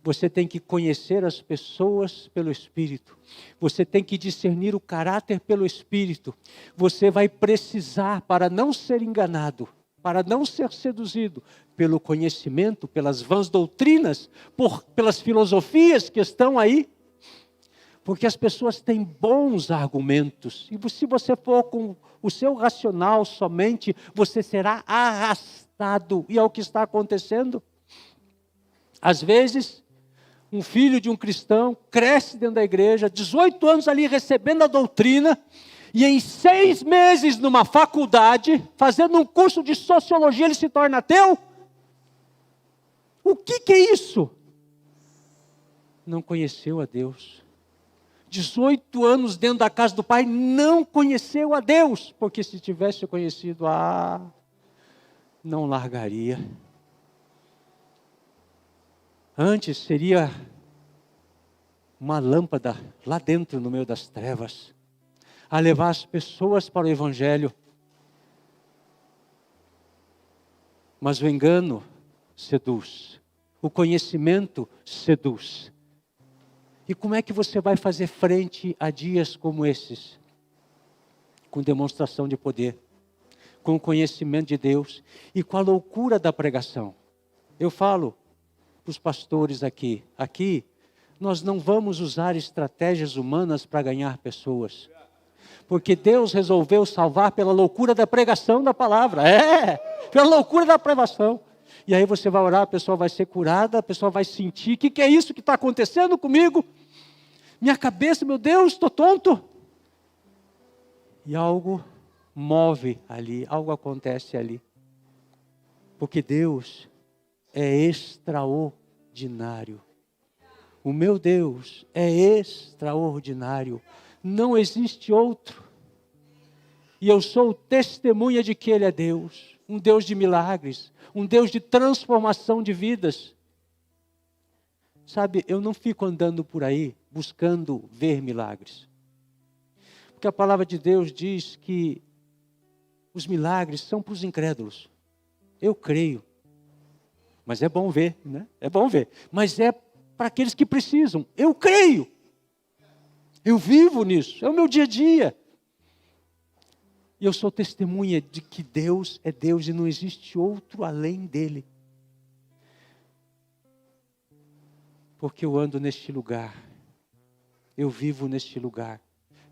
Você tem que conhecer as pessoas pelo Espírito. Você tem que discernir o caráter pelo Espírito. Você vai precisar, para não ser enganado, para não ser seduzido pelo conhecimento, pelas vãs doutrinas, pelas filosofias que estão aí. Porque as pessoas têm bons argumentos. E se você for com o seu racional somente, você será arrastado. E é o que está acontecendo. Às vezes, um filho de um cristão cresce dentro da igreja, 18 anos ali recebendo a doutrina, e em 6 meses numa faculdade, fazendo um curso de sociologia, ele se torna ateu? O que é isso? Não conheceu a Deus. 18 anos dentro da casa do pai, não conheceu a Deus, porque se tivesse conhecido, não largaria. Antes seria uma lâmpada lá dentro no meio das trevas, a levar as pessoas para o Evangelho. Mas o engano seduz, o conhecimento seduz. E como é que você vai fazer frente a dias como esses? Com demonstração de poder, com o conhecimento de Deus e com a loucura da pregação. Eu falo para os pastores aqui, nós não vamos usar estratégias humanas para ganhar pessoas. Porque Deus resolveu salvar pela loucura da pregação da palavra. Pela loucura da pregação. E aí você vai orar, a pessoa vai ser curada, a pessoa vai sentir, o que é isso que está acontecendo comigo? Minha cabeça, meu Deus, estou tonto. E algo move ali, algo acontece ali. Porque Deus é extraordinário. O meu Deus é extraordinário. Não existe outro. E eu sou testemunha de que Ele é Deus. Um Deus de milagres. Um Deus de transformação de vidas. Sabe, eu não fico andando por aí buscando ver milagres. Porque a palavra de Deus diz que os milagres são para os incrédulos. Eu creio. Mas é bom ver, né? É bom ver. Mas é para aqueles que precisam. Eu creio. Eu vivo nisso. É o meu dia a dia. E eu sou testemunha de que Deus é Deus e não existe outro além dele. Porque eu ando neste lugar. Eu vivo neste lugar.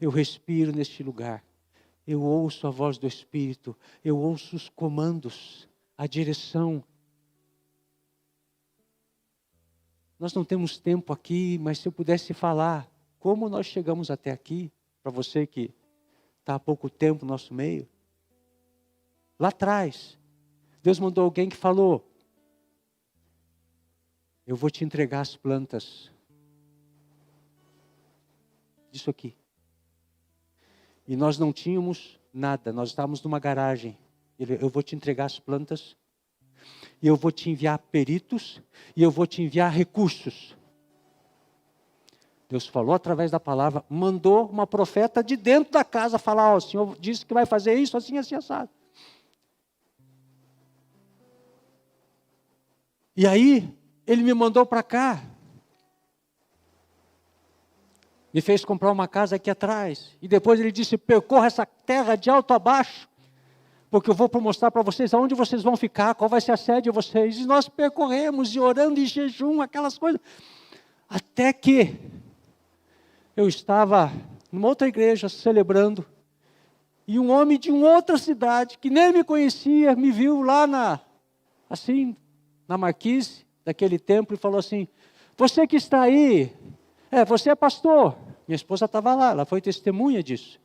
Eu respiro neste lugar. Eu ouço a voz do Espírito. Eu ouço os comandos, a direção. Nós não temos tempo aqui, mas se eu pudesse falar como nós chegamos até aqui, para você que está há pouco tempo no nosso meio. Lá atrás, Deus mandou alguém que falou: eu vou te entregar as plantas disso aqui. E nós não tínhamos nada, nós estávamos numa garagem. Eu vou te entregar as plantas, e eu vou te enviar peritos, e eu vou te enviar recursos. Deus falou através da palavra, mandou uma profeta de dentro da casa falar: ó, o Senhor disse que vai fazer isso, assim, assim, assado. E aí, Ele me mandou para cá. Me fez comprar uma casa aqui atrás. E depois Ele disse: percorra essa terra de alto a baixo, porque eu vou mostrar para vocês aonde vocês vão ficar, qual vai ser a sede de vocês. E nós percorremos, e orando em jejum, aquelas coisas. Até que eu estava numa outra igreja celebrando, e um homem de uma outra cidade, que nem me conhecia, me viu lá na marquise daquele templo e falou assim: você que está aí, você é pastor. Minha esposa estava lá, ela foi testemunha disso.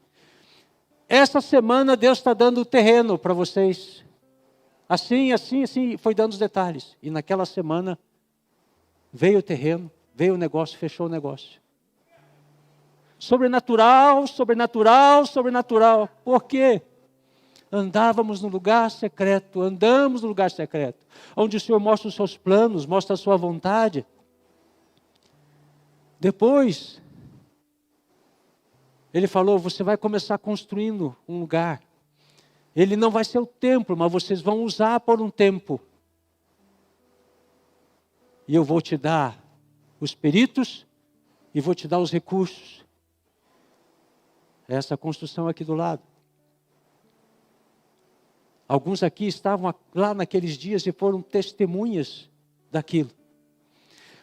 Essa semana Deus está dando o terreno para vocês. Assim, assim, assim, foi dando os detalhes. E naquela semana veio o terreno, veio o negócio, fechou o negócio. Sobrenatural, sobrenatural, sobrenatural. Por quê? Andávamos no lugar secreto, andamos no lugar secreto, onde o Senhor mostra os seus planos, mostra a sua vontade. Depois, Ele falou: você vai começar construindo um lugar. Ele não vai ser o templo, mas vocês vão usar por um tempo. E eu vou te dar os peritos e vou te dar os recursos. Essa construção aqui do lado. Alguns aqui estavam lá naqueles dias e foram testemunhas daquilo.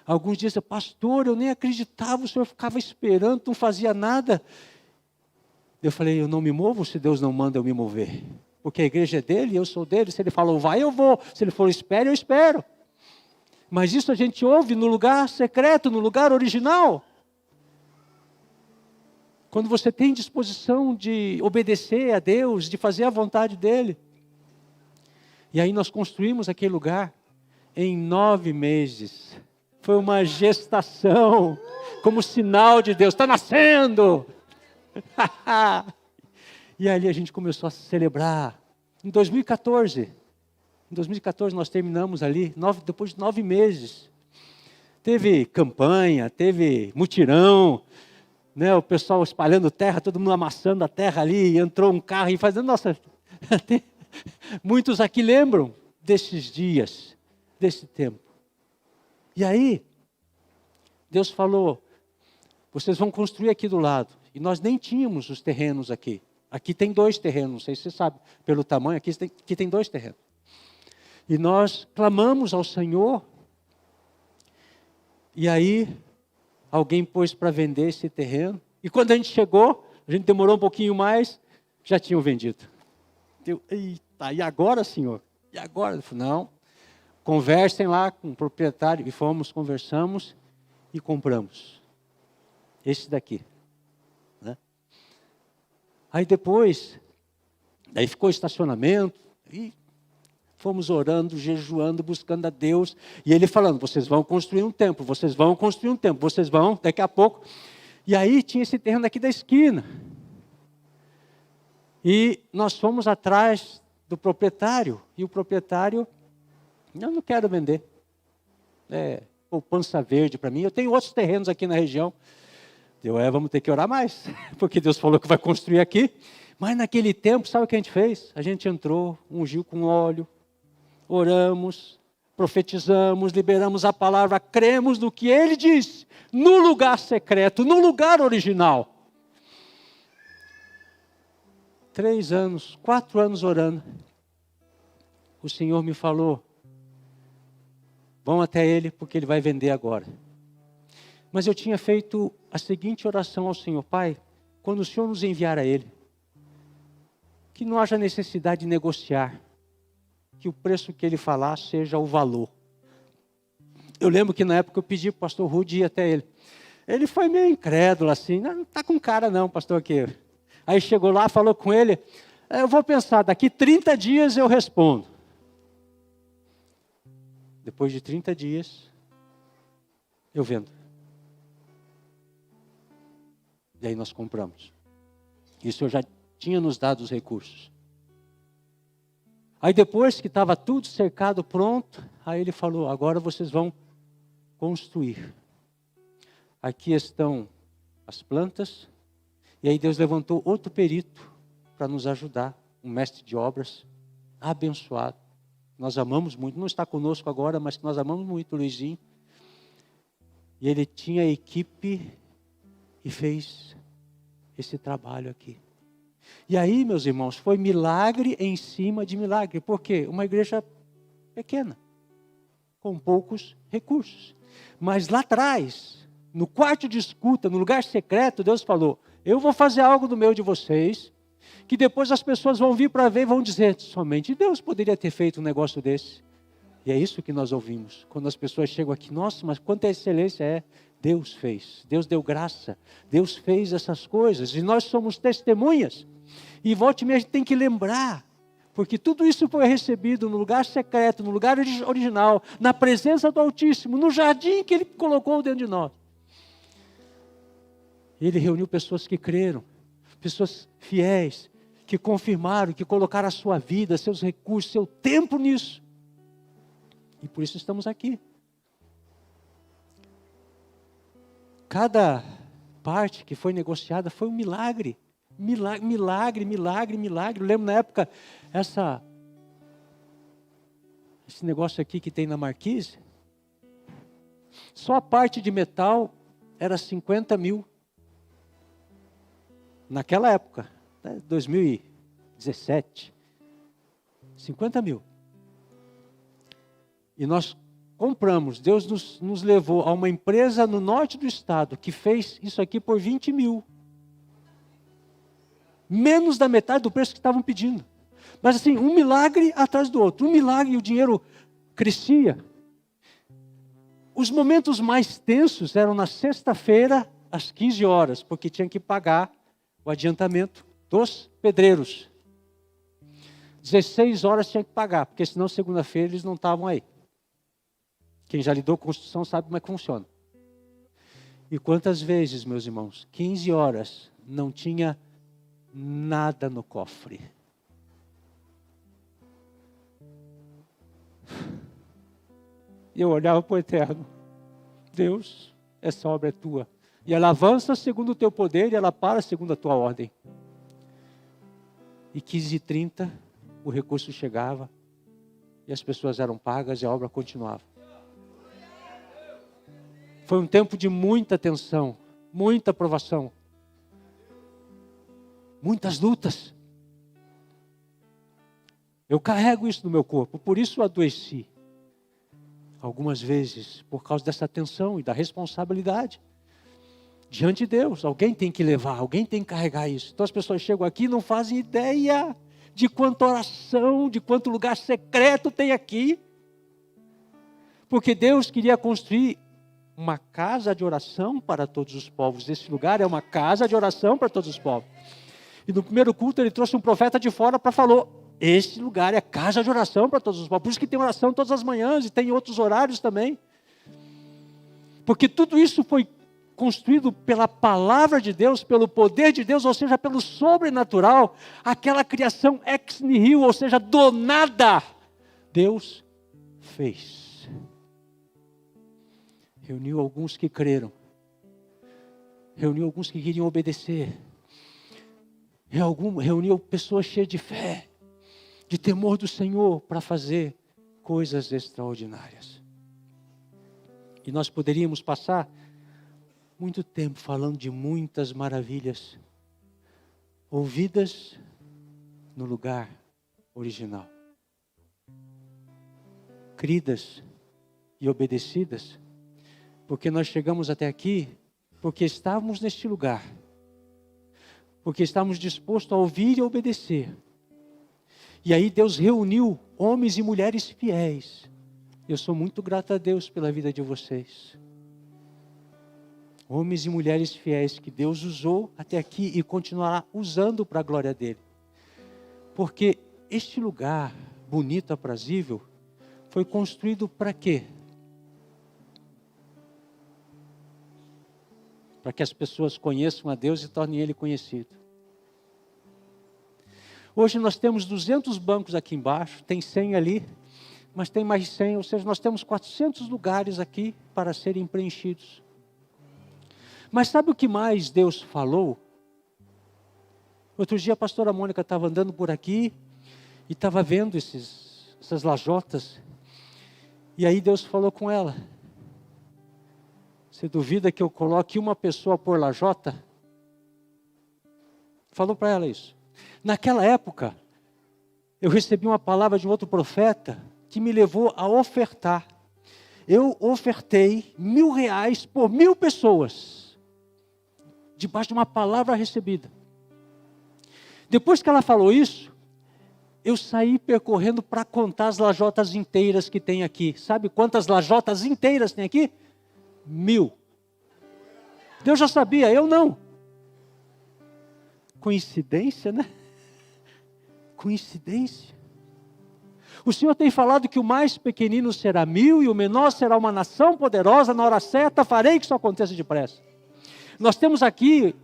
Alguns diziam: pastor, eu nem acreditava, o senhor ficava esperando, não fazia nada. Eu falei: eu não me movo se Deus não manda eu me mover. Porque a igreja é dele e eu sou dele. Se ele falou vai, eu vou. Se ele falou espere, eu espero. Mas isso a gente ouve no lugar secreto, no lugar original. Quando você tem disposição de obedecer a Deus, de fazer a vontade dEle. E aí nós construímos aquele lugar em 9 meses. Foi uma gestação, como sinal de Deus. Está nascendo! E ali a gente começou a celebrar. Em 2014 nós terminamos ali, depois de 9 meses. Teve campanha, teve mutirão, né, o pessoal espalhando terra, todo mundo amassando a terra ali, entrou um carro e fazendo, nossa, muitos aqui lembram desses dias, desse tempo. E aí, Deus falou: vocês vão construir aqui do lado. E nós nem tínhamos os terrenos aqui. Aqui tem 2 terrenos, não sei se você sabe, pelo tamanho, aqui tem 2 terrenos. E nós clamamos ao Senhor, e aí alguém pôs para vender esse terreno. E quando a gente chegou, a gente demorou um pouquinho mais, já tinham vendido. Eita, e agora, Senhor? E agora? Eu falei, não, conversem lá com o proprietário. E conversamos e compramos. Esse daqui. Né? Aí depois, daí ficou estacionamento, e fomos orando, jejuando, buscando a Deus. E ele falando, vocês vão construir um templo, vocês vão construir um templo, vocês vão, daqui a pouco. E aí tinha esse terreno aqui da esquina. E nós fomos atrás do proprietário. E o proprietário, eu não quero vender. Poupança verde para mim. Eu tenho outros terrenos aqui na região. Vamos ter que orar mais. Porque Deus falou que vai construir aqui. Mas naquele tempo, sabe o que a gente fez? A gente entrou, ungiu com óleo, oramos, profetizamos, liberamos a palavra, cremos no que Ele disse, no lugar secreto, no lugar original. 3 anos, 4 anos orando, o Senhor me falou, vão até Ele, porque Ele vai vender agora. Mas eu tinha feito a seguinte oração ao Senhor, Pai, quando o Senhor nos enviar a Ele, que não haja necessidade de negociar, que o preço que Ele falar seja o valor. Eu lembro que na época eu pedi para o pastor Rudy ir até ele. Ele foi meio incrédulo assim, não está com cara não, pastor aqui. Aí chegou lá, falou com ele, eu vou pensar, daqui 30 dias eu respondo. Depois de 30 dias, eu vendo. E aí nós compramos. E o Senhor já tinha nos dado os recursos. Aí depois que estava tudo cercado, pronto, aí ele falou, agora vocês vão construir. Aqui estão as plantas. E aí Deus levantou outro perito para nos ajudar, um mestre de obras, abençoado. Nós amamos muito, não está conosco agora, mas nós amamos muito o Luizinho. E ele tinha a equipe e fez esse trabalho aqui. E aí, meus irmãos, foi milagre em cima de milagre. Por quê? Uma igreja pequena, com poucos recursos. Mas lá atrás, no quarto de escuta, no lugar secreto, Deus falou, eu vou fazer algo do meio de vocês, que depois as pessoas vão vir para ver e vão dizer, somente Deus poderia ter feito um negócio desse. E é isso que nós ouvimos. Quando as pessoas chegam aqui, nossa, mas quanta excelência é. Deus fez, Deus deu graça, Deus fez essas coisas. E nós somos testemunhas. E volte e meia a gente tem que lembrar. Porque tudo isso foi recebido no lugar secreto, no lugar original, na presença do Altíssimo, no jardim que Ele colocou dentro de nós. Ele reuniu pessoas que creram, pessoas fiéis, que confirmaram, que colocaram a sua vida, seus recursos, seu tempo nisso. E por isso estamos aqui. Cada parte que foi negociada foi um milagre. Milagre. Eu lembro na época, esse negócio aqui que tem na Marquise, só a parte de metal era 50 mil. Naquela época, 2017, 50 mil. E nós compramos, Deus nos levou a uma empresa no norte do estado que fez isso aqui por 20 mil. Menos da metade do preço que estavam pedindo. Mas assim, um milagre atrás do outro. Um milagre e o dinheiro crescia. Os momentos mais tensos eram na sexta-feira, às 15 horas, porque tinha que pagar o adiantamento dos pedreiros. 16 horas tinha que pagar, porque senão segunda-feira eles não estavam aí. Quem já lidou com construção sabe como é que funciona. E quantas vezes, meus irmãos, 15 horas não tinha nada no cofre. E eu olhava para o Eterno. Deus, essa obra é tua. E ela avança segundo o teu poder e ela para segundo a tua ordem. E 15h30, o recurso chegava e as pessoas eram pagas e a obra continuava. Foi um tempo de muita tensão, muita provação, muitas lutas. Eu carrego isso no meu corpo, por isso eu adoeci. Algumas vezes, por causa dessa tensão e da responsabilidade. Diante de Deus, alguém tem que levar, alguém tem que carregar isso. Então as pessoas chegam aqui e não fazem ideia de quanta oração, de quanto lugar secreto tem aqui. Porque Deus queria construir uma casa de oração para todos os povos. Esse lugar é uma casa de oração para todos os povos. E no primeiro culto ele trouxe um profeta de fora para falar: esse lugar é casa de oração para todos os povos. Por isso que tem oração todas as manhãs e tem outros horários também. Porque tudo isso foi construído pela palavra de Deus, pelo poder de Deus, ou seja, pelo sobrenatural. Aquela criação ex nihilo, ou seja, do nada, Deus fez. Reuniu alguns que creram. Reuniu alguns que queriam obedecer. Reuniu pessoas cheias de fé, de temor do Senhor, para fazer coisas extraordinárias. E nós poderíamos passar muito tempo falando de muitas maravilhas ouvidas no lugar original, cridas e obedecidas, porque nós chegamos até aqui porque estávamos neste lugar, porque estávamos dispostos a ouvir e obedecer. E aí Deus reuniu homens e mulheres fiéis. Eu sou muito grato a Deus pela vida de vocês. Homens e mulheres fiéis que Deus usou até aqui e continuará usando para a glória dele. Porque este lugar bonito, aprazível, foi construído para quê? Para que as pessoas conheçam a Deus e tornem ele conhecido. Hoje nós temos 200 bancos aqui embaixo, tem 100 ali, mas tem mais 100, ou seja, nós temos 400 lugares aqui para serem preenchidos. Mas sabe o que mais Deus falou? Outro dia a pastora Mônica estava andando por aqui e estava vendo essas lajotas. E aí Deus falou com ela: você duvida que eu coloque uma pessoa por lajota? Falou para ela isso. Naquela época, eu recebi uma palavra de um outro profeta que me levou a ofertar. Eu ofertei R$1.000 por 1.000 pessoas, debaixo de uma palavra recebida. Depois que ela falou isso, eu saí percorrendo para contar as lajotas inteiras que tem aqui. Sabe quantas lajotas inteiras tem aqui? 1.000. Deus já sabia, eu não. Coincidência, né? Coincidência. O Senhor tem falado que o mais pequenino será 1.000 e o menor será uma nação poderosa. Na hora certa farei que isso aconteça depressa. Nós temos aqui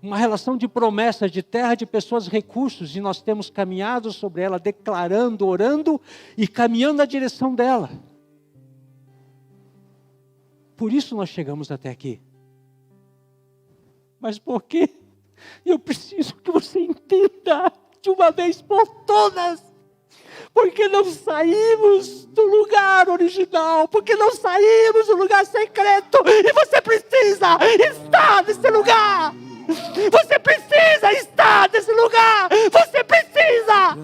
uma relação de promessas de terra, de pessoas, recursos, e nós temos caminhado sobre ela, declarando, orando e caminhando na direção dela. Por isso nós chegamos até aqui. Mas por quê? Eu preciso que você entenda de uma vez por todas. Porque não saímos do lugar original, porque não saímos do lugar secreto, e você precisa estar nesse lugar. Você precisa estar nesse lugar. Você precisa.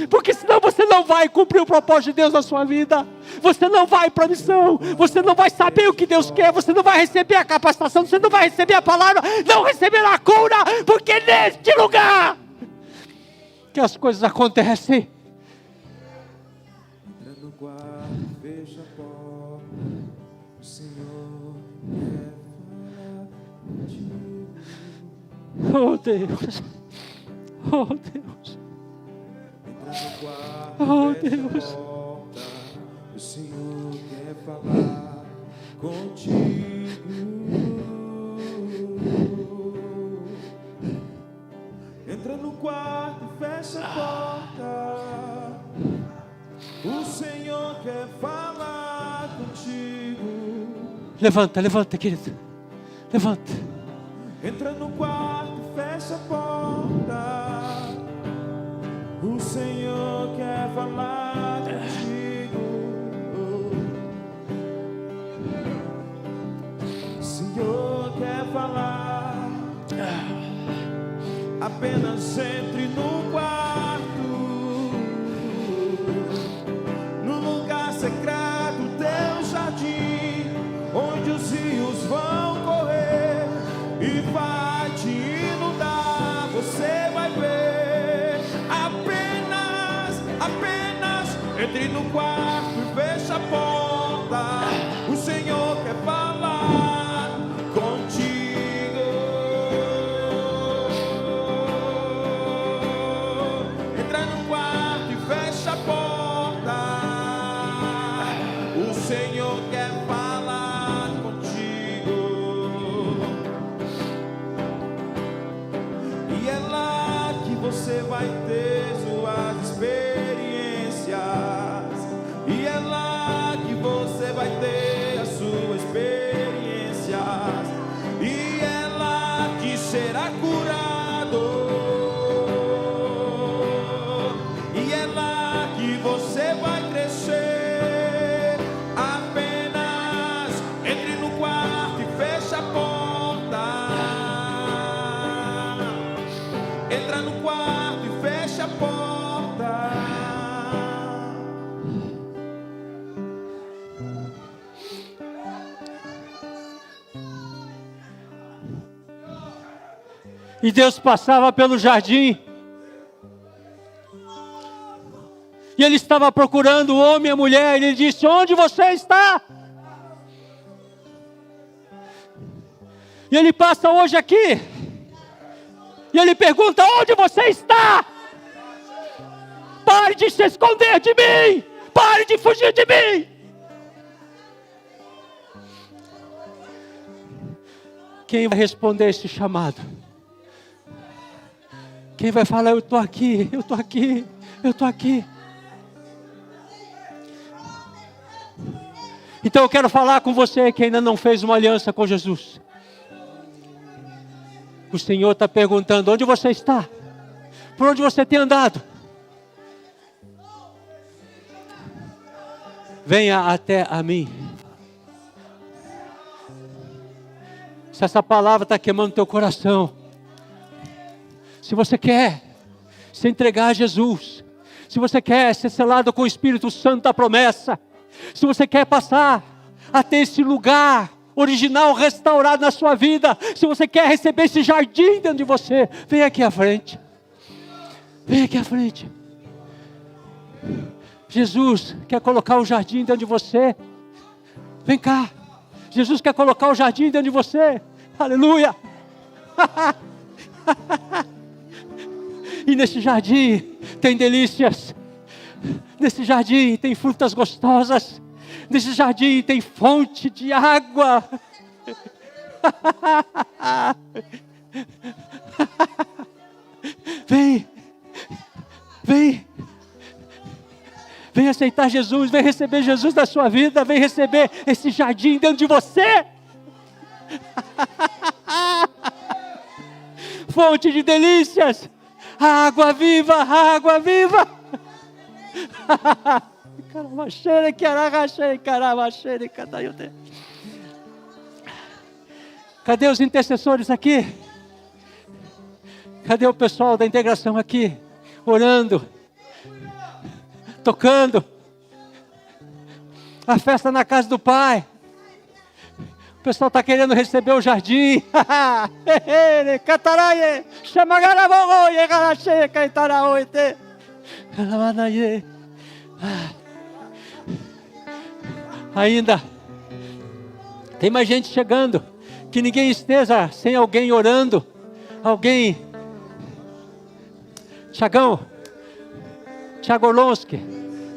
Porque senão você não vai cumprir o propósito de Deus na sua vida. Você não vai para a missão. Você não vai saber o que Deus quer. Você não vai receber a capacitação. Você não vai receber a palavra. Não receberá a cura. Porque é neste lugar que as coisas acontecem. Entra no quarto, fecha a porta. O Senhor quer falar contigo. Oh Deus. Oh Deus. Entra no quarto, Oh fecha Deus. a porta. O Senhor quer falar contigo. Entra no quarto, fecha a porta. O Senhor quer falar contigo. Levanta, levanta, querido. Levanta. Entra no quarto, fecha a porta. O Senhor quer falar contigo. Se apenas entre no quarto, no lugar secreto do teu jardim, onde os rios vão correr e vai te inundar. Você vai ver, apenas entre no quarto e fecha a porta. O Senhor quer falar contigo. Entra no quarto e fecha a porta. O Senhor quer falar contigo. E é lá que você vai ter suas experiências. E é lá que você vai ter as suas experiências. E é lá que será curado. E é lá que você vai crescer. Apenas entre no quarto e fecha a porta. Entra no quarto e fecha a porta. E Deus passava pelo jardim. E Ele estava procurando o homem e a mulher. E Ele disse: onde você está? E Ele passa hoje aqui. E Ele pergunta: onde você está? Pare de se esconder de mim. Pare de fugir de mim. Quem vai responder esse chamado? Quem vai falar: eu estou aqui, eu estou aqui, eu estou aqui. Então eu quero falar com você que ainda não fez uma aliança com Jesus. O Senhor está perguntando: onde você está? Por onde você tem andado? Venha até a mim. Se essa palavra está queimando teu coração, se você quer se entregar a Jesus, se você quer ser selado com o Espírito Santo da promessa, se você quer passar a ter esse lugar original restaurado na sua vida, se você quer receber esse jardim dentro de você, vem aqui à frente. Vem aqui à frente. Jesus quer colocar o jardim dentro de você. Vem cá. Jesus quer colocar o jardim dentro de você. Aleluia. E nesse jardim tem delícias. Nesse jardim tem frutas gostosas. Nesse jardim tem fonte de água. Vem. Vem. Vem aceitar Jesus. Vem receber Jesus na sua vida. Vem receber esse jardim dentro de você. Fonte de delícias. Água viva, água viva. Cadê os intercessores aqui? Cadê o pessoal da integração aqui? Orando, tocando. A festa na casa do Pai. O pessoal está querendo receber o jardim. Ainda tem mais gente chegando. Que ninguém esteja sem alguém orando. Alguém. Tiagão, Tiago Orlonski,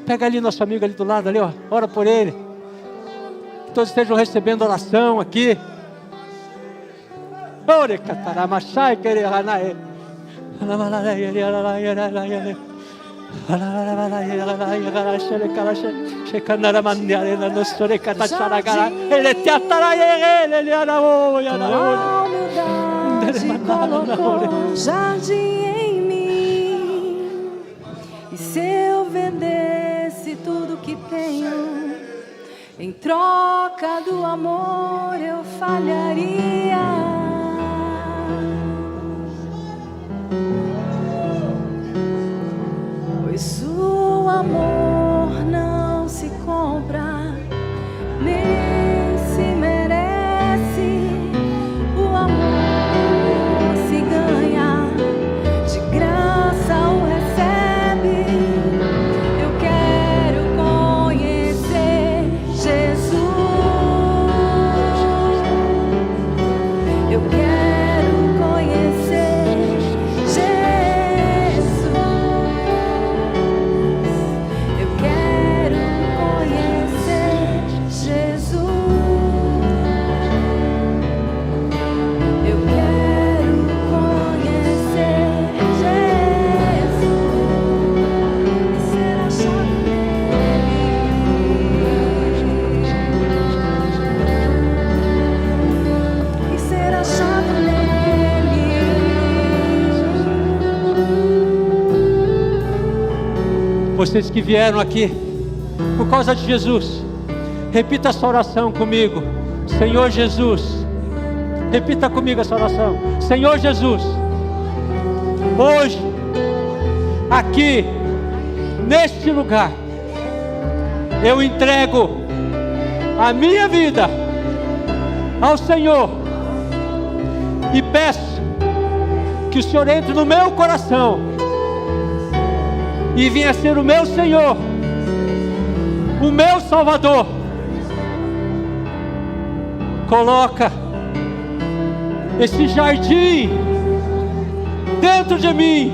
pega ali nosso amigo ali do lado, ali, ó, ora por ele. Que todos estejam recebendo oração aqui. Ore cataramachai quereranae. Colocou jardim em mim, e se eu vendesse tudo que tenho, em troca do amor eu falharia. Vocês que vieram aqui por causa de Jesus, repita essa oração comigo. Senhor Jesus, repita comigo essa oração. Senhor Jesus, hoje, aqui, neste lugar, eu entrego a minha vida ao Senhor e peço que o Senhor entre no meu coração e venha ser o meu Senhor, o meu Salvador. Coloca esse jardim dentro de mim,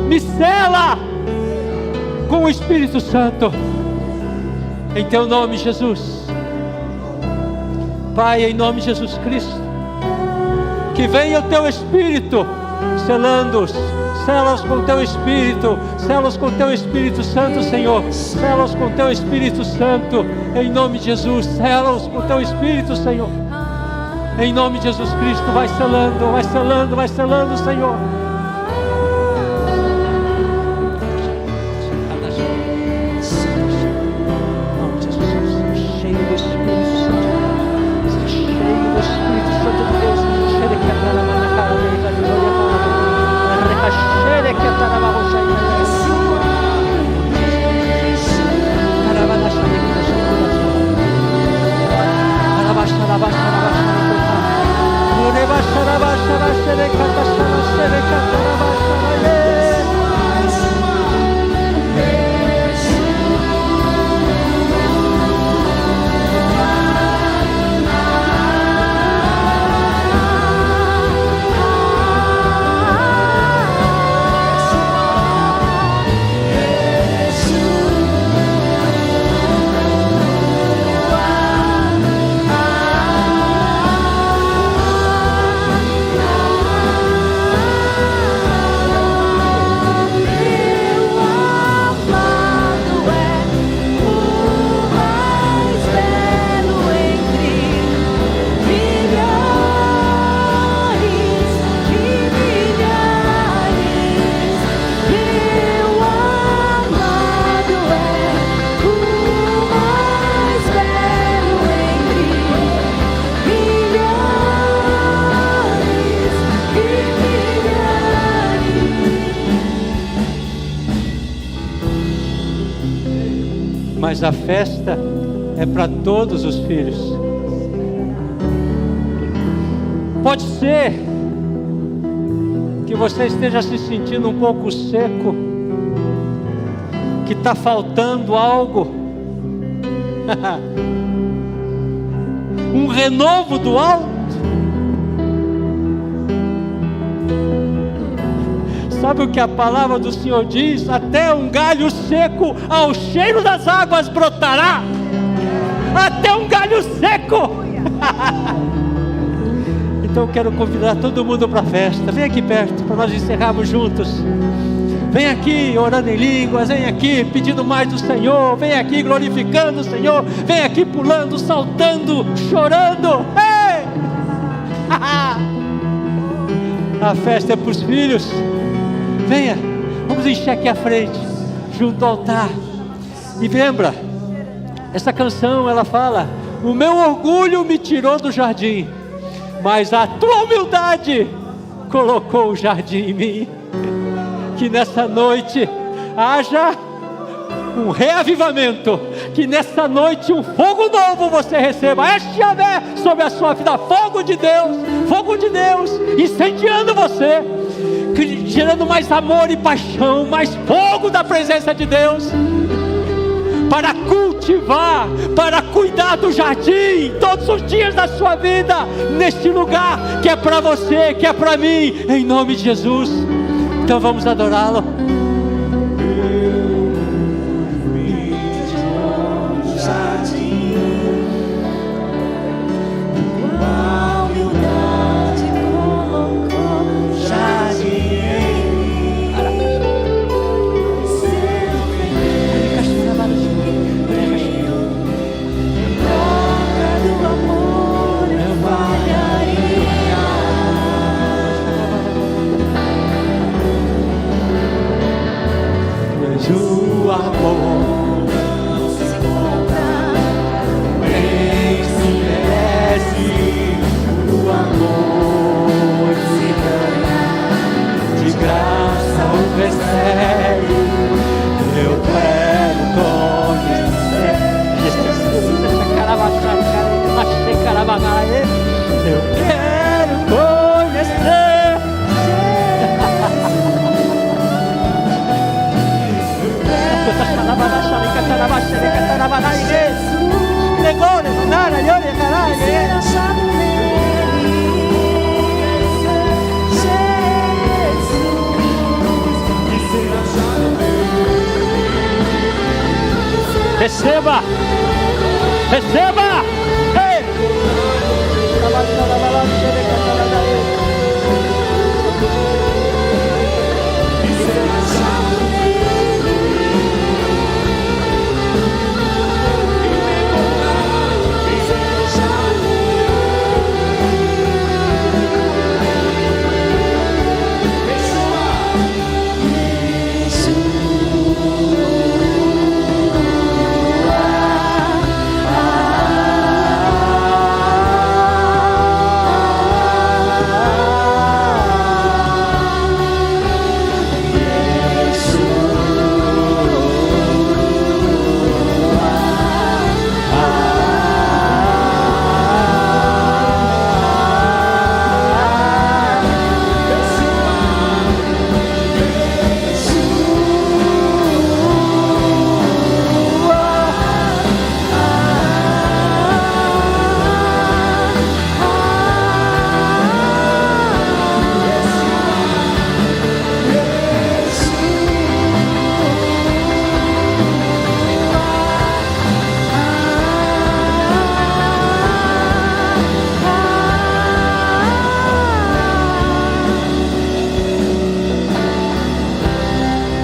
me sela com o Espírito Santo, em teu nome, Jesus. Pai, em nome de Jesus Cristo, que venha o teu Espírito selando-os, sela-os com teu Espírito, sela-os com teu Espírito Santo, Senhor, sela-os com teu Espírito Santo, em nome de Jesus, sela-os com teu Espírito, Senhor, em nome de Jesus Cristo. Vai selando, vai selando, vai selando, Senhor. Mas a festa é para todos os filhos. Pode ser que você esteja se sentindo um pouco seco, que está faltando algo, um renovo do alto. Sabe o que a palavra do Senhor diz? Até um galho seco ao cheiro das águas brotará. Até um galho seco. Então eu quero convidar todo mundo para a festa. Vem aqui perto para nós encerrarmos juntos. Vem aqui orando em línguas, vem aqui pedindo mais do Senhor, vem aqui glorificando o Senhor, vem aqui pulando, saltando, chorando. Ei! A festa é para os filhos. Venha, vamos encher aqui à frente, junto ao altar. E lembra, essa canção ela fala: o meu orgulho me tirou do jardim, mas a tua humildade colocou o jardim em mim. Que nessa noite haja um reavivamento, que nessa noite um fogo novo você receba. Este Yahvé sobre a sua vida, fogo de Deus incendiando você, gerando mais amor e paixão, mais fogo da presença de Deus, para cultivar, para cuidar do jardim todos os dias da sua vida, neste lugar que é para você, que é para mim, em nome de Jesus. Então vamos adorá-lo. Receba! Receba! Ei!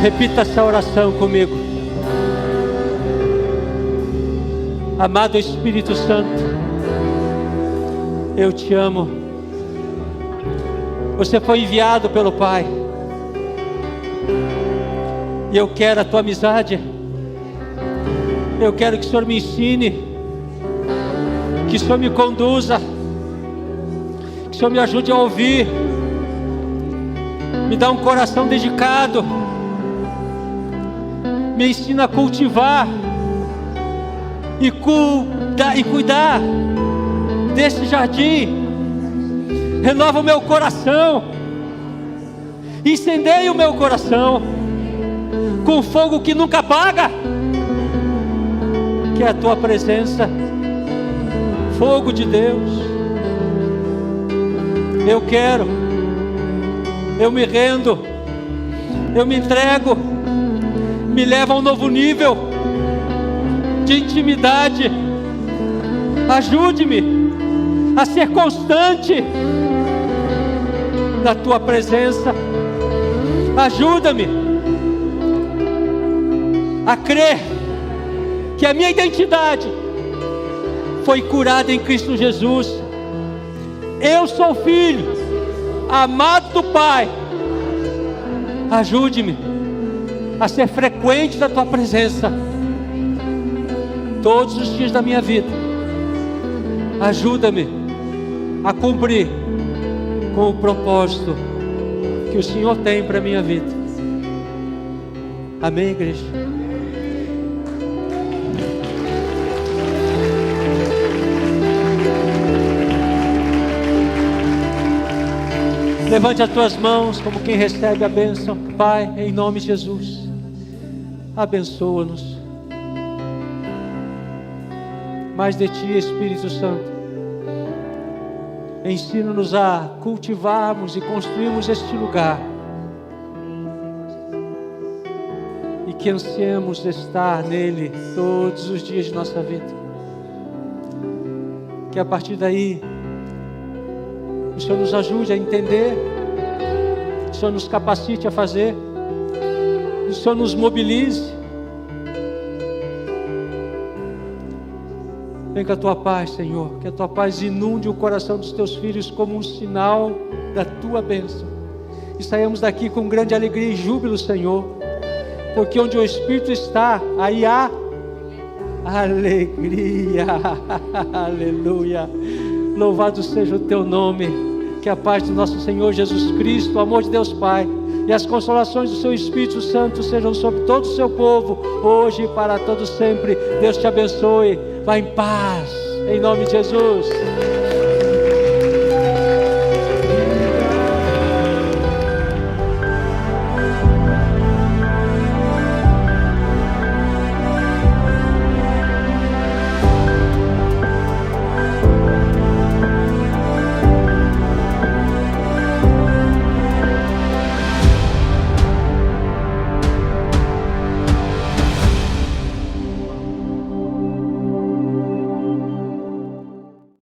Repita essa oração comigo. Amado Espírito Santo, eu te amo. Você foi enviado pelo Pai. E eu quero a tua amizade. Eu quero que o Senhor me ensine, que o Senhor me conduza, que o Senhor me ajude a ouvir, me dá um coração dedicado, me ensina a cultivar e cuidar desse jardim. Renova o meu coração, incendeia o meu coração com fogo que nunca apaga, que é a tua presença, fogo de Deus. Eu quero, eu me rendo, eu me entrego, me leva a um novo nível de intimidade. Ajude-me a ser constante na tua presença. Ajuda-me a crer que a minha identidade foi curada em Cristo Jesus. Eu sou filho amado do Pai. Ajude-me a ser frequente da tua presença todos os dias da minha vida. Ajuda-me a cumprir com o propósito que o Senhor tem para a minha vida. Amém, igreja? Levante as tuas mãos como quem recebe a bênção. Pai, em nome de Jesus, abençoa-nos. Mais de Ti, Espírito Santo. Ensina-nos a cultivarmos e construirmos este lugar. E que ansiemos estar nele todos os dias de nossa vida. Que a partir daí o Senhor nos ajude a entender, o Senhor nos capacite a fazer, o Senhor nos mobilize. Vem com a tua paz, Senhor, que a tua paz inunde o coração dos teus filhos como um sinal da tua bênção. E saímos daqui com grande alegria e júbilo, Senhor, porque onde o Espírito está, aí há alegria. Aleluia. Louvado seja o teu nome. Que a paz do nosso Senhor Jesus Cristo, o amor de Deus Pai e as consolações do seu Espírito Santo sejam sobre todo o seu povo, hoje e para todo sempre. Deus te abençoe. Vá em paz, em nome de Jesus.